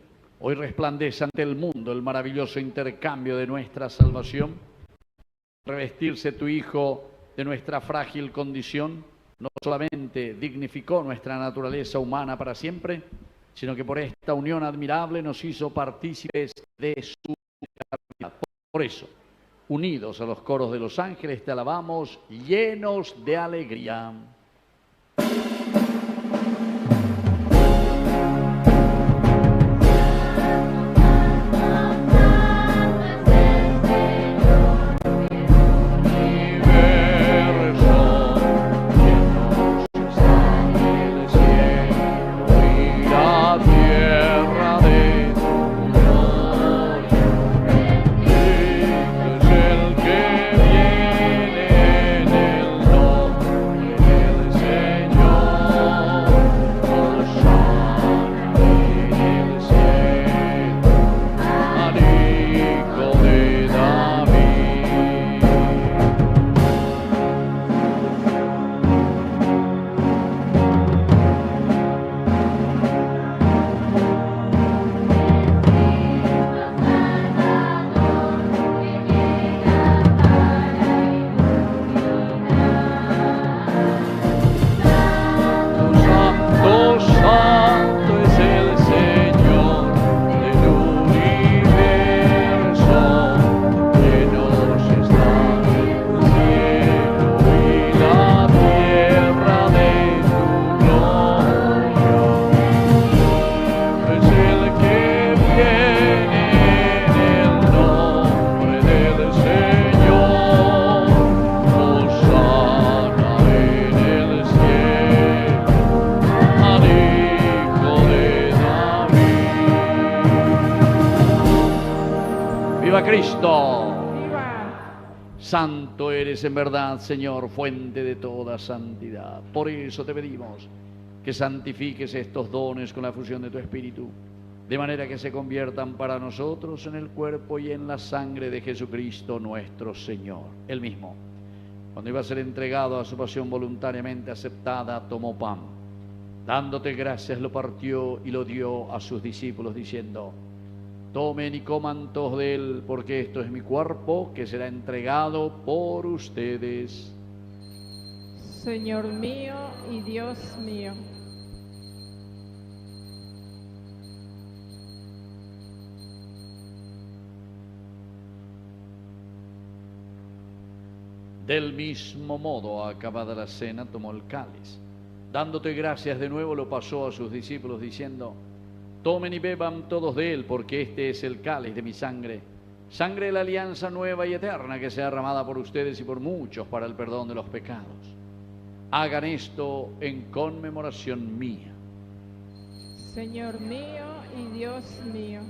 hoy resplandece ante el mundo el maravilloso intercambio de nuestra salvación. Revestirse tu Hijo de nuestra frágil condición, no solamente dignificó nuestra naturaleza humana para siempre, sino que por esta unión admirable nos hizo partícipes de su eternidad. Por eso, unidos a los coros de los ángeles, te alabamos llenos de alegría. Cristo. ¡Viva! Santo eres en verdad, Señor, fuente de toda santidad. Por eso te pedimos que santifiques estos dones con la fusión de tu Espíritu, de manera que se conviertan para nosotros en el cuerpo y en la sangre de Jesucristo nuestro Señor. Él mismo, cuando iba a ser entregado a su pasión voluntariamente aceptada, tomó pan. Dándote gracias, lo partió y lo dio a sus discípulos, diciendo: tomen y coman todos de él, porque esto es mi cuerpo, que será entregado por ustedes. Señor mío y Dios mío. Del mismo modo, acabada la cena, tomó el cáliz. Dándote gracias de nuevo, lo pasó a sus discípulos, diciendo: tomen y beban todos de él, porque este es el cáliz de mi sangre, sangre de la alianza nueva y eterna, que sea derramada por ustedes y por muchos para el perdón de los pecados. Hagan esto en conmemoración mía. Señor mío y Dios mío.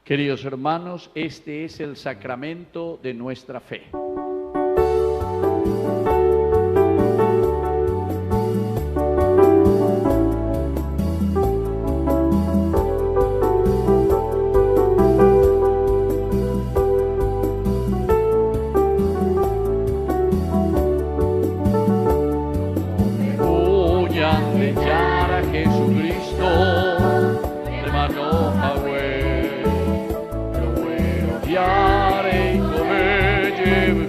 Queridos hermanos, este es el sacramento de nuestra fe. Voy a enseñar a Jesucristo, hermano Agüe. Yare come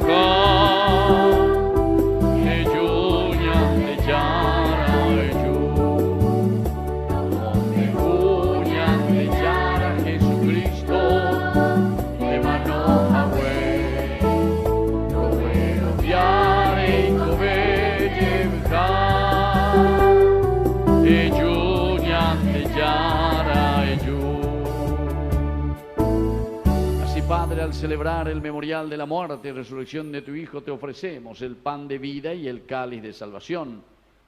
Padre, al celebrar el memorial de la muerte y resurrección de tu Hijo, te ofrecemos el pan de vida y el cáliz de salvación.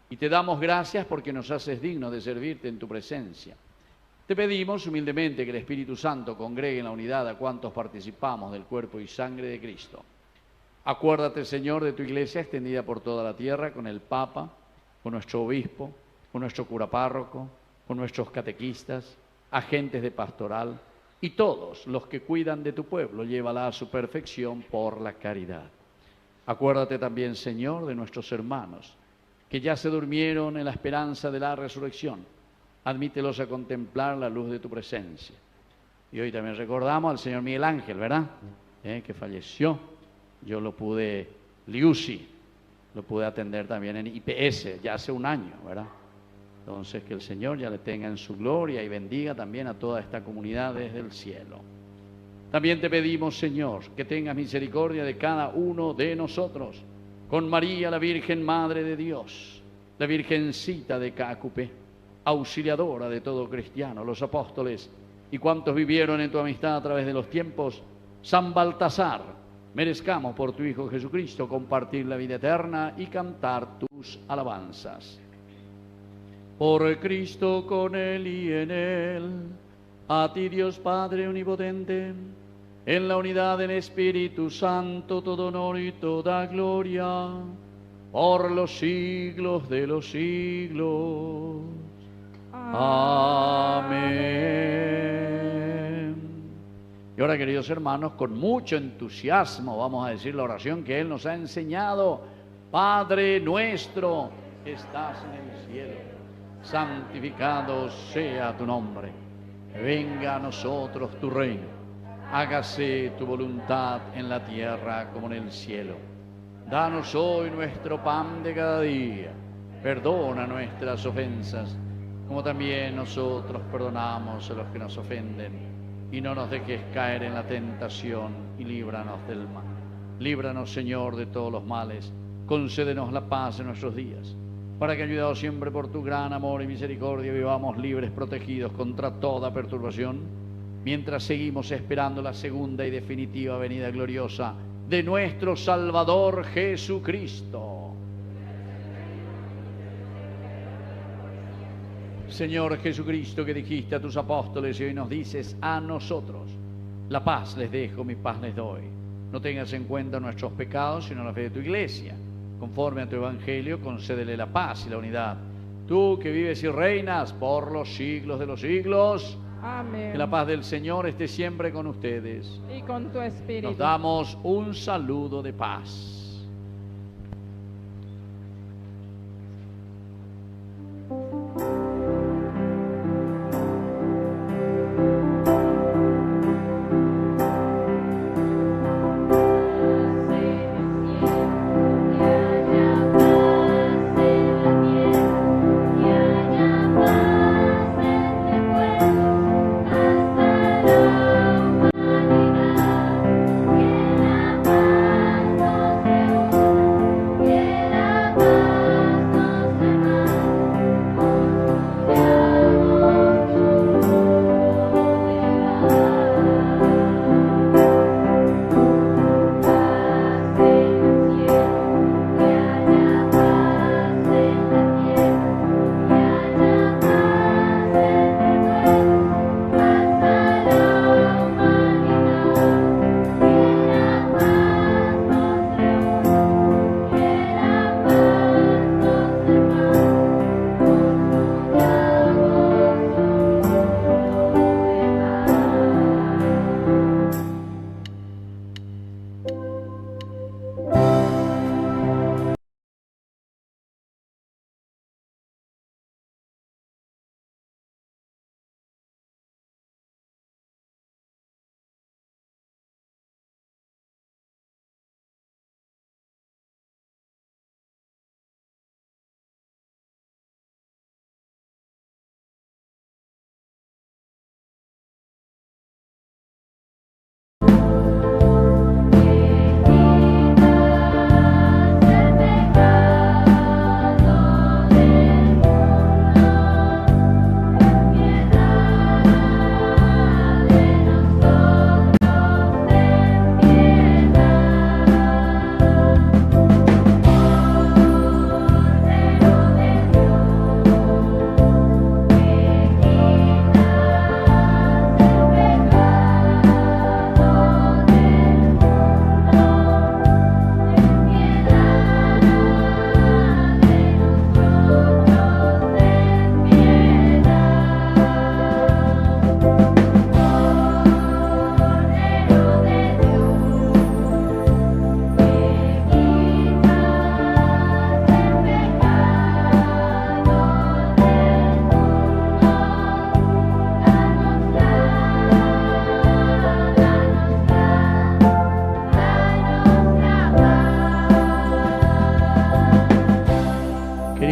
Y te damos gracias porque nos haces dignos de servirte en tu presencia. Te pedimos humildemente que el Espíritu Santo congregue en la unidad a cuantos participamos del cuerpo y sangre de Cristo. Acuérdate, Señor, de tu iglesia extendida por toda la tierra, con el Papa, con nuestro obispo, con nuestro cura párroco, con nuestros catequistas, agentes de pastoral y todos los que cuidan de tu pueblo. Llévala a su perfección por la caridad. Acuérdate también, Señor, de nuestros hermanos que ya se durmieron en la esperanza de la resurrección. Admítelos a contemplar la luz de tu presencia. Y hoy también recordamos al señor Miguel Ángel, ¿verdad? Que falleció. Yo lo pude, Liusi, lo pude atender también en IPS, ya hace un año, ¿verdad? Entonces, que el Señor ya le tenga en su gloria y bendiga también a toda esta comunidad desde el cielo. También te pedimos, Señor, que tengas misericordia de cada uno de nosotros, con María, la Virgen Madre de Dios, la Virgencita de Cácupe, auxiliadora de todo cristiano, los apóstoles y cuantos vivieron en tu amistad a través de los tiempos. San Baltasar, merezcamos por tu Hijo Jesucristo compartir la vida eterna y cantar tus alabanzas. Por Cristo, con Él y en Él, a ti Dios Padre omnipotente, en la unidad del Espíritu Santo, todo honor y toda gloria, por los siglos de los siglos. Amén. Y ahora, queridos hermanos, con mucho entusiasmo vamos a decir la oración que Él nos ha enseñado. Padre nuestro que estás en el cielo, santificado sea tu nombre. Venga a nosotros tu reino. Hágase tu voluntad en la tierra como en el cielo. Danos hoy nuestro pan de cada día. Perdona nuestras ofensas, como también nosotros perdonamos a los que nos ofenden. Y no nos dejes caer en la tentación y líbranos del mal. Líbranos, Señor, de todos los males. Concédenos la paz en nuestros días, para que, ayudados siempre por tu gran amor y misericordia, vivamos libres, protegidos contra toda perturbación, mientras seguimos esperando la segunda y definitiva venida gloriosa de nuestro Salvador Jesucristo. Señor Jesucristo, que dijiste a tus apóstoles y hoy nos dices a nosotros: la paz les dejo, mi paz les doy. No tengas en cuenta nuestros pecados, sino la fe de tu iglesia. Conforme a tu evangelio, concédele la paz y la unidad. Tú que vives y reinas por los siglos de los siglos. Amén. Que la paz del Señor esté siempre con ustedes. Y con tu espíritu. Nos damos un saludo de paz.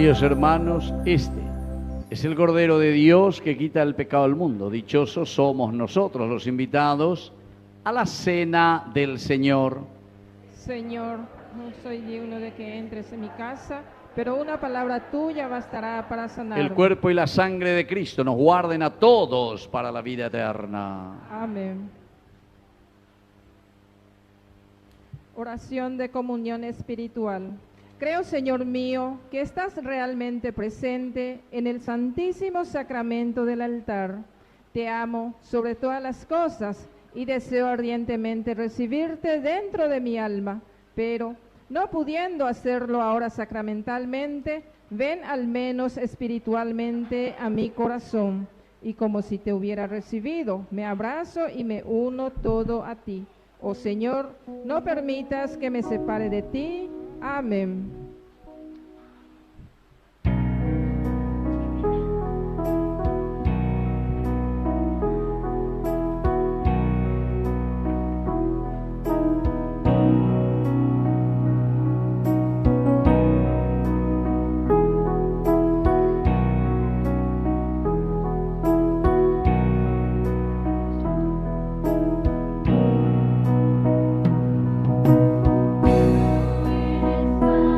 Queridos hermanos, este es el Cordero de Dios que quita el pecado del mundo. Dichosos somos nosotros los invitados a la cena del Señor. Señor, no soy digno de que entres en mi casa, pero una palabra tuya bastará para sanarme. El cuerpo y la sangre de Cristo nos guarden a todos para la vida eterna. Amén. Oración de comunión espiritual. Creo, Señor mío, que estás realmente presente en el santísimo sacramento del altar. Te amo sobre todas las cosas y deseo ardientemente recibirte dentro de mi alma, pero no pudiendo hacerlo ahora sacramentalmente, ven al menos espiritualmente a mi corazón, y como si te hubiera recibido, me abrazo y me uno todo a ti. Oh Señor, no permitas que me separe de ti. Amén.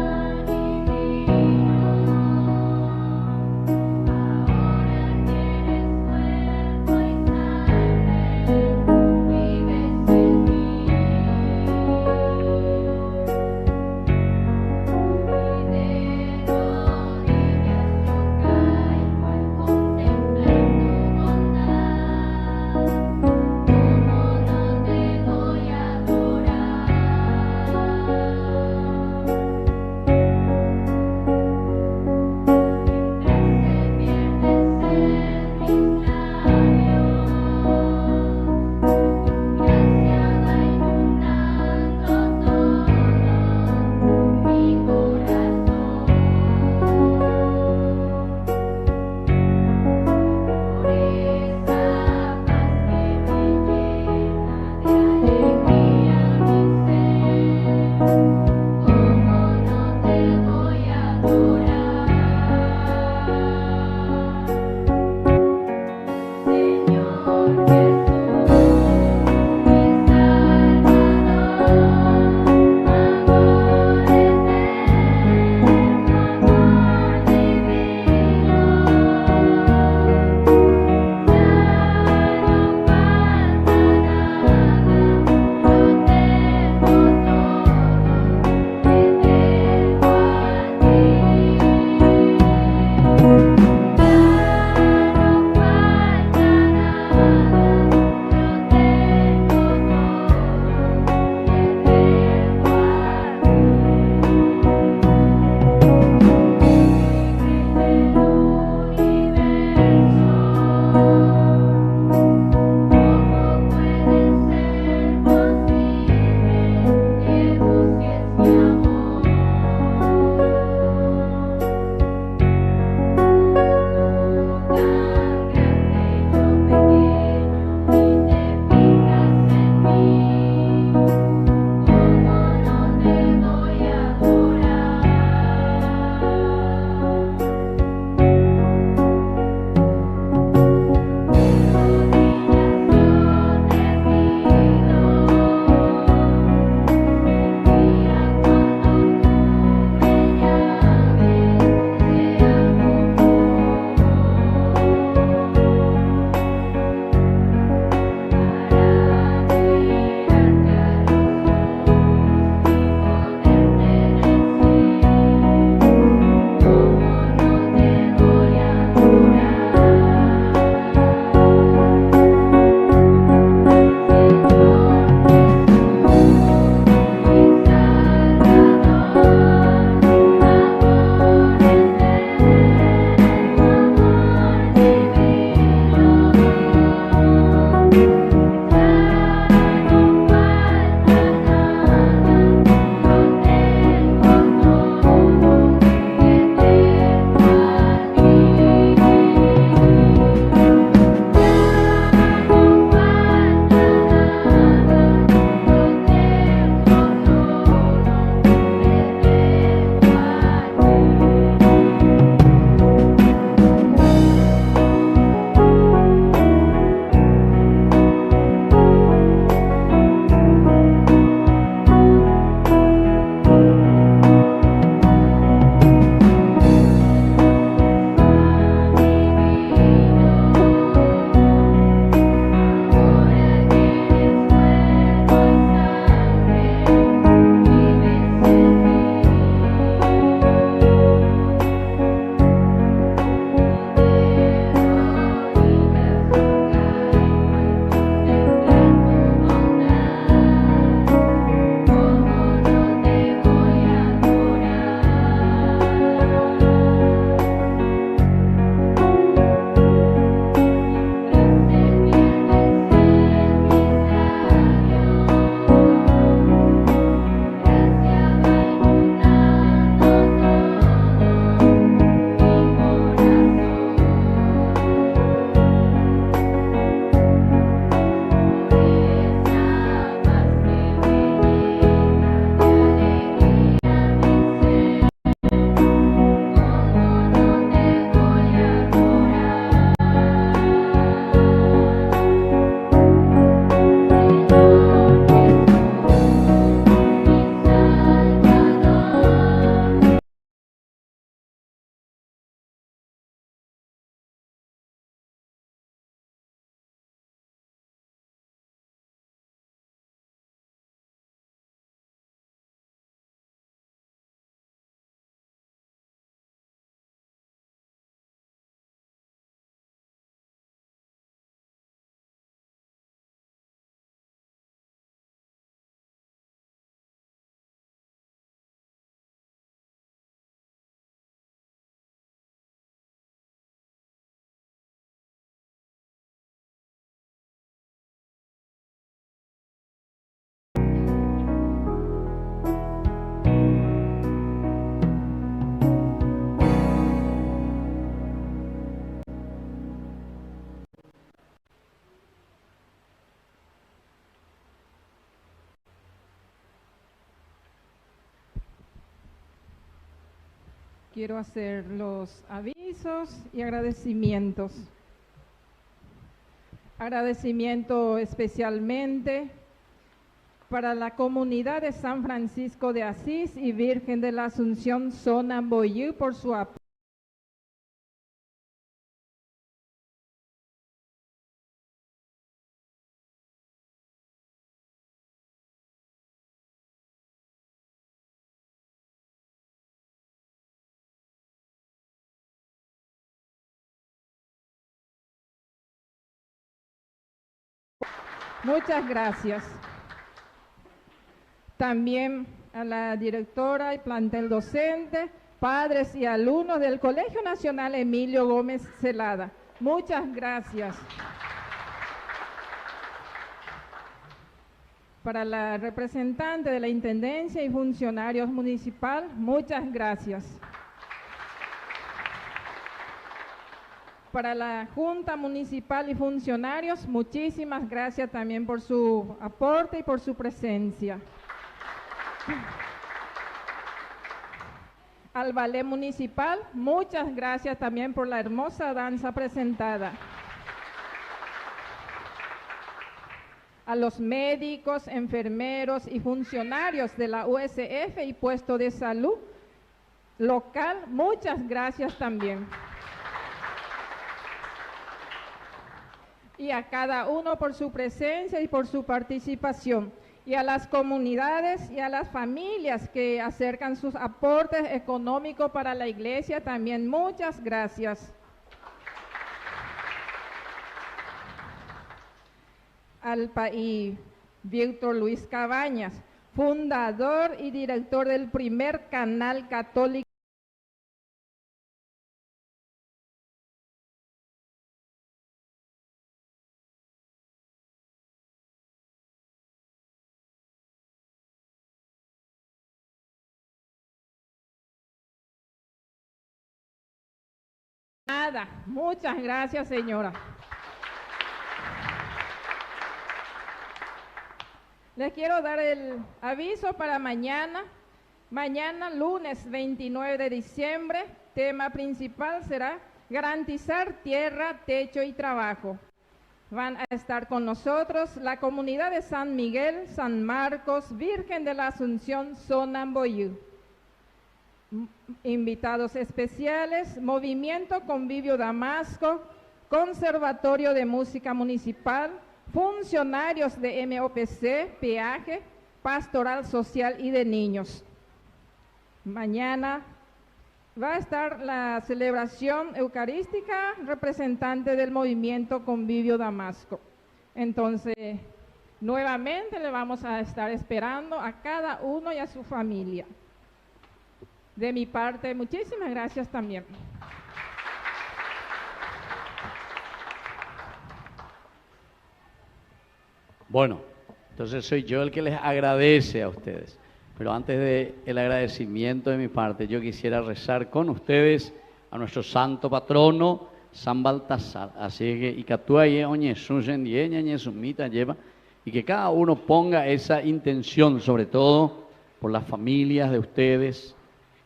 Esa quiero hacer los avisos y agradecimientos. Agradecimiento especialmente para la comunidad de San Francisco de Asís y Virgen de la Asunción Sonamboyú por su apoyo. Muchas gracias. También a la directora y plantel docente, padres y alumnos del Colegio Nacional Emilio Gómez Celada. Muchas gracias. Para la representante de la Intendencia y funcionarios municipal, muchas gracias. Para la Junta Municipal y funcionarios, muchísimas gracias también por su aporte y por su presencia. Al Ballet Municipal, muchas gracias también por la hermosa danza presentada. A los médicos, enfermeros y funcionarios de la USF y puesto de salud local, muchas gracias también. Y a cada uno por su presencia y por su participación. Y a las comunidades y a las familias que acercan sus aportes económicos para la iglesia, también muchas gracias. Y Víctor Luis Cabañas, fundador y director del primer canal católico. Nada, muchas gracias, señora. Les quiero dar el aviso para mañana. Mañana, lunes 29 de diciembre, tema principal será garantizar tierra, techo y trabajo. Van a estar con nosotros la comunidad de San Miguel, San Marcos, Virgen de la Asunción, Sonamboyú. Invitados especiales, Movimiento Convivio Damasco, Conservatorio de Música Municipal, funcionarios de MOPC, Peaje, Pastoral Social y de Niños. Mañana va a estar la celebración eucarística, representante del Movimiento Convivio Damasco. Entonces, nuevamente le vamos a estar esperando a cada uno y a su familia. De mi parte, muchísimas gracias también. Bueno, entonces soy yo el que les agradece a ustedes. Pero antes del agradecimiento de mi parte, yo quisiera rezar con ustedes a nuestro santo patrono, San Baltasar. Así que, y que cada uno ponga esa intención, sobre todo por las familias de ustedes,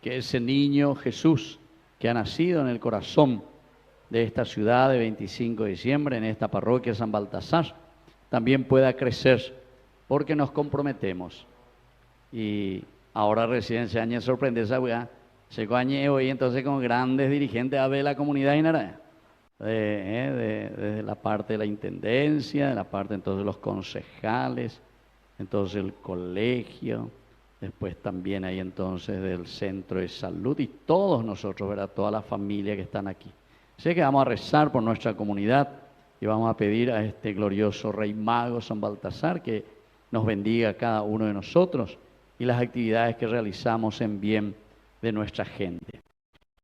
que ese niño Jesús que ha nacido en el corazón de esta ciudad de 25 de diciembre, en esta parroquia San Baltasar, también pueda crecer, porque nos comprometemos. Y ahora recién se añe sorprende esa weá, se coañe hoy entonces con grandes dirigentes de la comunidad inara, desde la parte de la intendencia, de la parte entonces de los concejales, entonces el colegio, después también hay entonces del centro de salud y todos nosotros, ¿verdad? Toda la familia que están aquí. Así que vamos a rezar por nuestra comunidad y vamos a pedir a este glorioso Rey Mago San Baltasar que nos bendiga a cada uno de nosotros y las actividades que realizamos en bien de nuestra gente.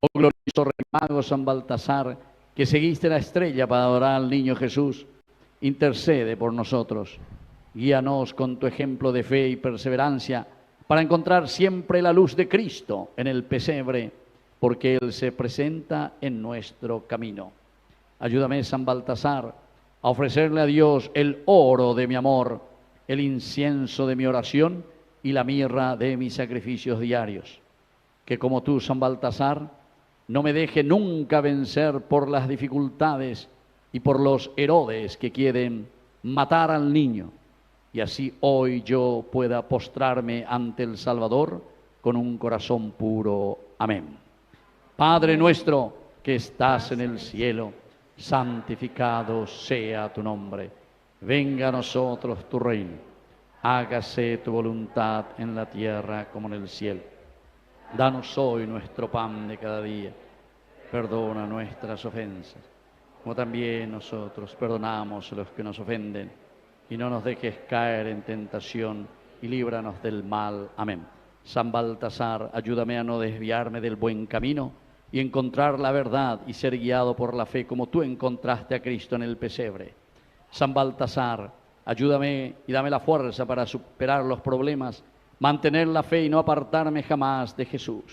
Oh glorioso Rey Mago San Baltasar, que seguiste la estrella para adorar al niño Jesús, intercede por nosotros. Guíanos con tu ejemplo de fe y perseverancia para encontrar siempre la luz de Cristo en el pesebre, porque Él se presenta en nuestro camino. Ayúdame, San Baltasar, a ofrecerle a Dios el oro de mi amor, el incienso de mi oración y la mirra de mis sacrificios diarios. que como tú, San Baltasar, no me deje nunca vencer por las dificultades y por los Herodes que quieren matar al niño, y así hoy yo pueda postrarme ante el Salvador con un corazón puro. Amén. Padre nuestro que estás en el cielo, santificado sea tu nombre. Venga a nosotros tu reino. Hágase tu voluntad en la tierra como en el cielo. Danos hoy nuestro pan de cada día. Perdona nuestras ofensas, como también nosotros perdonamos a los que nos ofenden. Y no nos dejes caer en tentación, y líbranos del mal. Amén. San Baltasar, ayúdame a no desviarme del buen camino y encontrar la verdad y ser guiado por la fe como tú encontraste a Cristo en el pesebre. San Baltasar, ayúdame y dame la fuerza para superar los problemas, mantener la fe y no apartarme jamás de Jesús.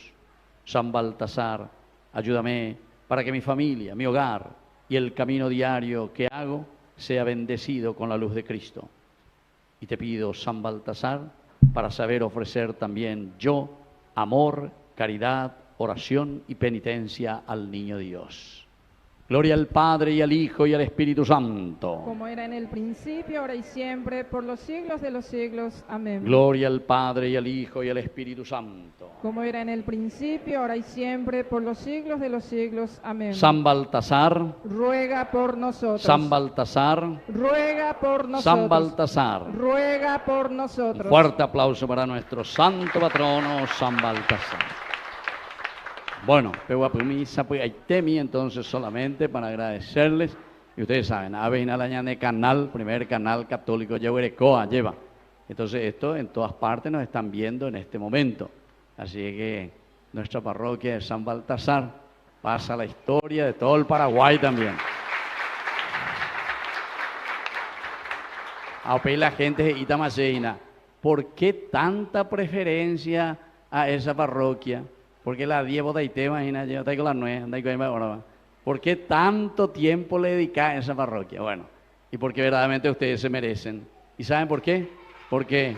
San Baltasar, ayúdame para que mi familia, mi hogar y el camino diario que hago sea bendecido con la luz de Cristo. Y te pido, San Baltasar, para saber ofrecer también yo amor, caridad, oración y penitencia al Niño Dios. Gloria al Padre y al Hijo y al Espíritu Santo. Como era en el principio, ahora y siempre, por los siglos de los siglos. Amén. Gloria al Padre y al Hijo y al Espíritu Santo. Como era en el principio, ahora y siempre, por los siglos de los siglos. Amén. San Baltasar, ruega por nosotros. San Baltasar, ruega por nosotros. San Baltasar, ruega por nosotros. Un fuerte aplauso para nuestro santo patrono, San Baltasar. Bueno, entonces solamente para agradecerles, y ustedes saben, Aves Inalañane Canal, primer canal católico Yahuerecoa lleva. Entonces esto en todas partes nos están viendo en este momento. Así que nuestra parroquia de San Baltasar pasa a la historia de todo el Paraguay también. A la gente de Itamasheina, ¿por qué tanta preferencia a esa parroquia? Porque la 10 botaite, imagínate, yo traigo las 9, ¿por qué tanto tiempo le dedica a esa parroquia? Bueno, y porque verdaderamente ustedes se merecen. ¿Y saben por qué? Porque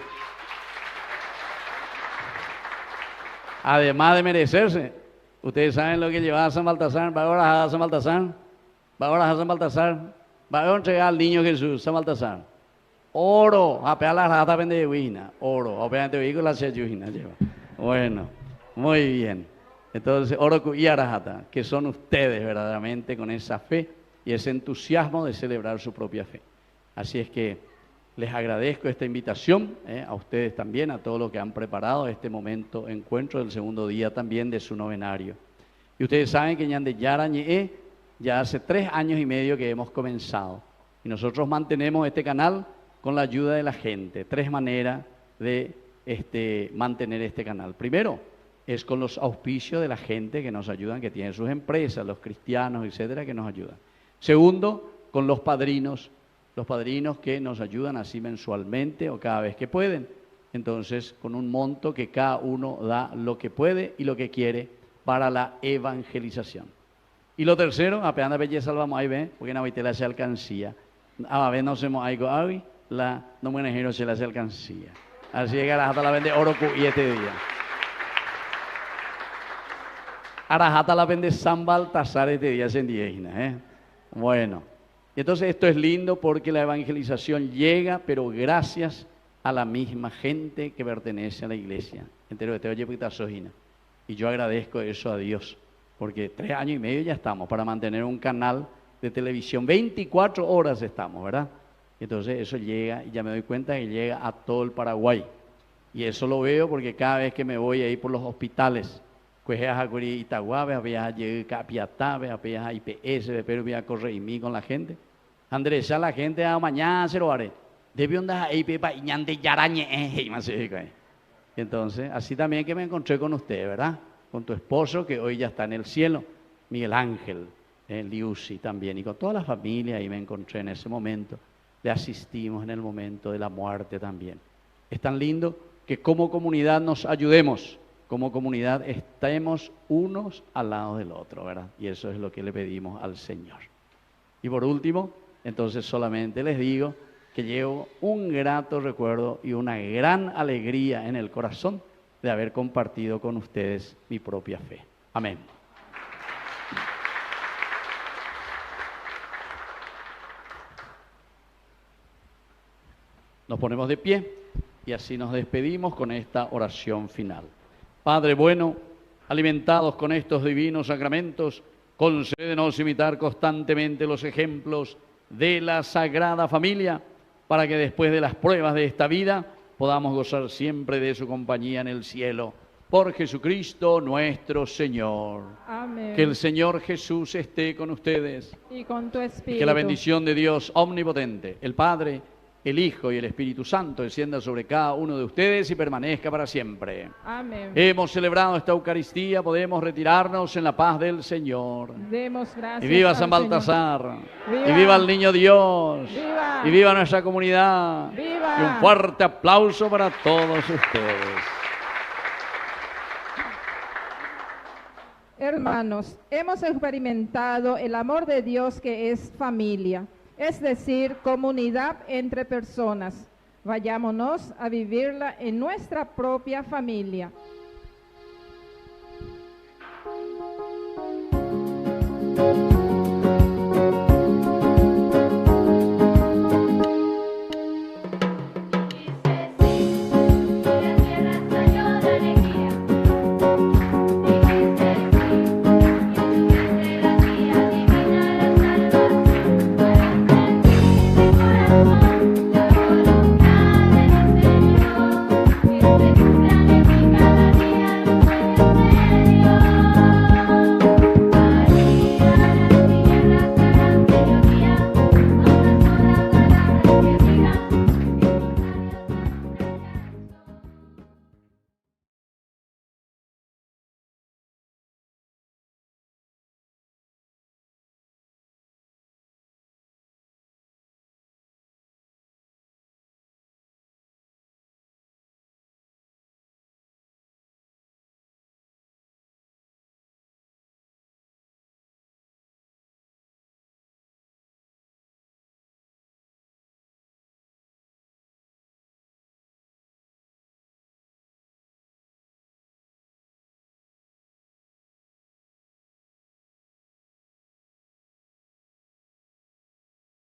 además de merecerse, ustedes saben lo que llevaba a San Baltasar, va ahora a San Baltasar, va ahora a San Baltasar, va a entregar al niño Jesús, San Baltasar. Oro, a pegar la rata pendehuina, oro, a pegar la chayuina lleva. Bueno. Muy bien. Entonces, oro y arajata, que son ustedes verdaderamente con esa fe y ese entusiasmo de celebrar su propia fe. Así es que les agradezco esta invitación, a ustedes también, a todos los que han preparado este momento encuentro del segundo día también de su novenario. Y ustedes saben que Ñande Yarañe ya hace 3 años y medio que hemos comenzado. Y nosotros mantenemos este canal con la ayuda de la gente. 3 maneras de mantener este canal. Primero, es con los auspicios de la gente que nos ayudan, que tienen sus empresas, los cristianos, etcétera, que nos ayudan. Segundo, con los padrinos que nos ayudan así mensualmente o cada vez que pueden. Entonces, con un monto que cada uno da lo que puede y lo que quiere para la evangelización. Y lo tercero, apenas belleza vamos ahí ver, porque no la se alcancía. A ver, no hacemos algo ahí, la no manejero se la se alcancía. Así que hasta la vende oro y este día. Arajata la vende San Baltasar este día en Diegina, Bueno, entonces esto es lindo porque la evangelización llega, pero gracias a la misma gente que pertenece a la iglesia. Entero de oye Sojina. Y yo agradezco eso a Dios, porque 3 años y medio ya estamos para mantener un canal de televisión. 24 horas estamos, ¿verdad? Entonces eso llega, y ya me doy cuenta que llega a todo el Paraguay. Y eso lo veo porque cada vez que me voy ahí por los hospitales, Itagua, había Capiatá, había IPS, pero había Correimí con la gente. Andrés, ya la gente mañana se lo haré. Debió andar ahí para Iñande Yarañe. Entonces, así también que me encontré con usted, ¿verdad? Con tu esposo que hoy ya está en el cielo, Miguel Ángel, Liusi también, y con toda la familia ahí me encontré en ese momento. Le asistimos en el momento de la muerte también. Es tan lindo que como comunidad nos ayudemos. Como comunidad estemos unos al lado del otro, ¿verdad? Y eso es lo que le pedimos al Señor. Y por último, entonces solamente les digo que llevo un grato recuerdo y una gran alegría en el corazón de haber compartido con ustedes mi propia fe. Amén. Nos ponemos de pie y así nos despedimos con esta oración final. Padre bueno, alimentados con estos divinos sacramentos, concédenos imitar constantemente los ejemplos de la Sagrada Familia, para que después de las pruebas de esta vida podamos gozar siempre de su compañía en el cielo. Por Jesucristo nuestro Señor. Amén. Que el Señor Jesús esté con ustedes. Y con tu espíritu. Y que la bendición de Dios omnipotente, el Padre, el Hijo y el Espíritu Santo descienda sobre cada uno de ustedes y permanezca para siempre. Amén. Hemos celebrado esta Eucaristía, podemos retirarnos en la paz del Señor. Demos gracias. Y viva San al Baltasar. Señor. Y viva el Niño Dios. Viva. Y viva nuestra comunidad. Viva. Y un fuerte aplauso para todos ustedes. Hermanos, hemos experimentado el amor de Dios que es familia, es decir, comunidad entre personas. Vayámonos a vivirla en nuestra propia familia.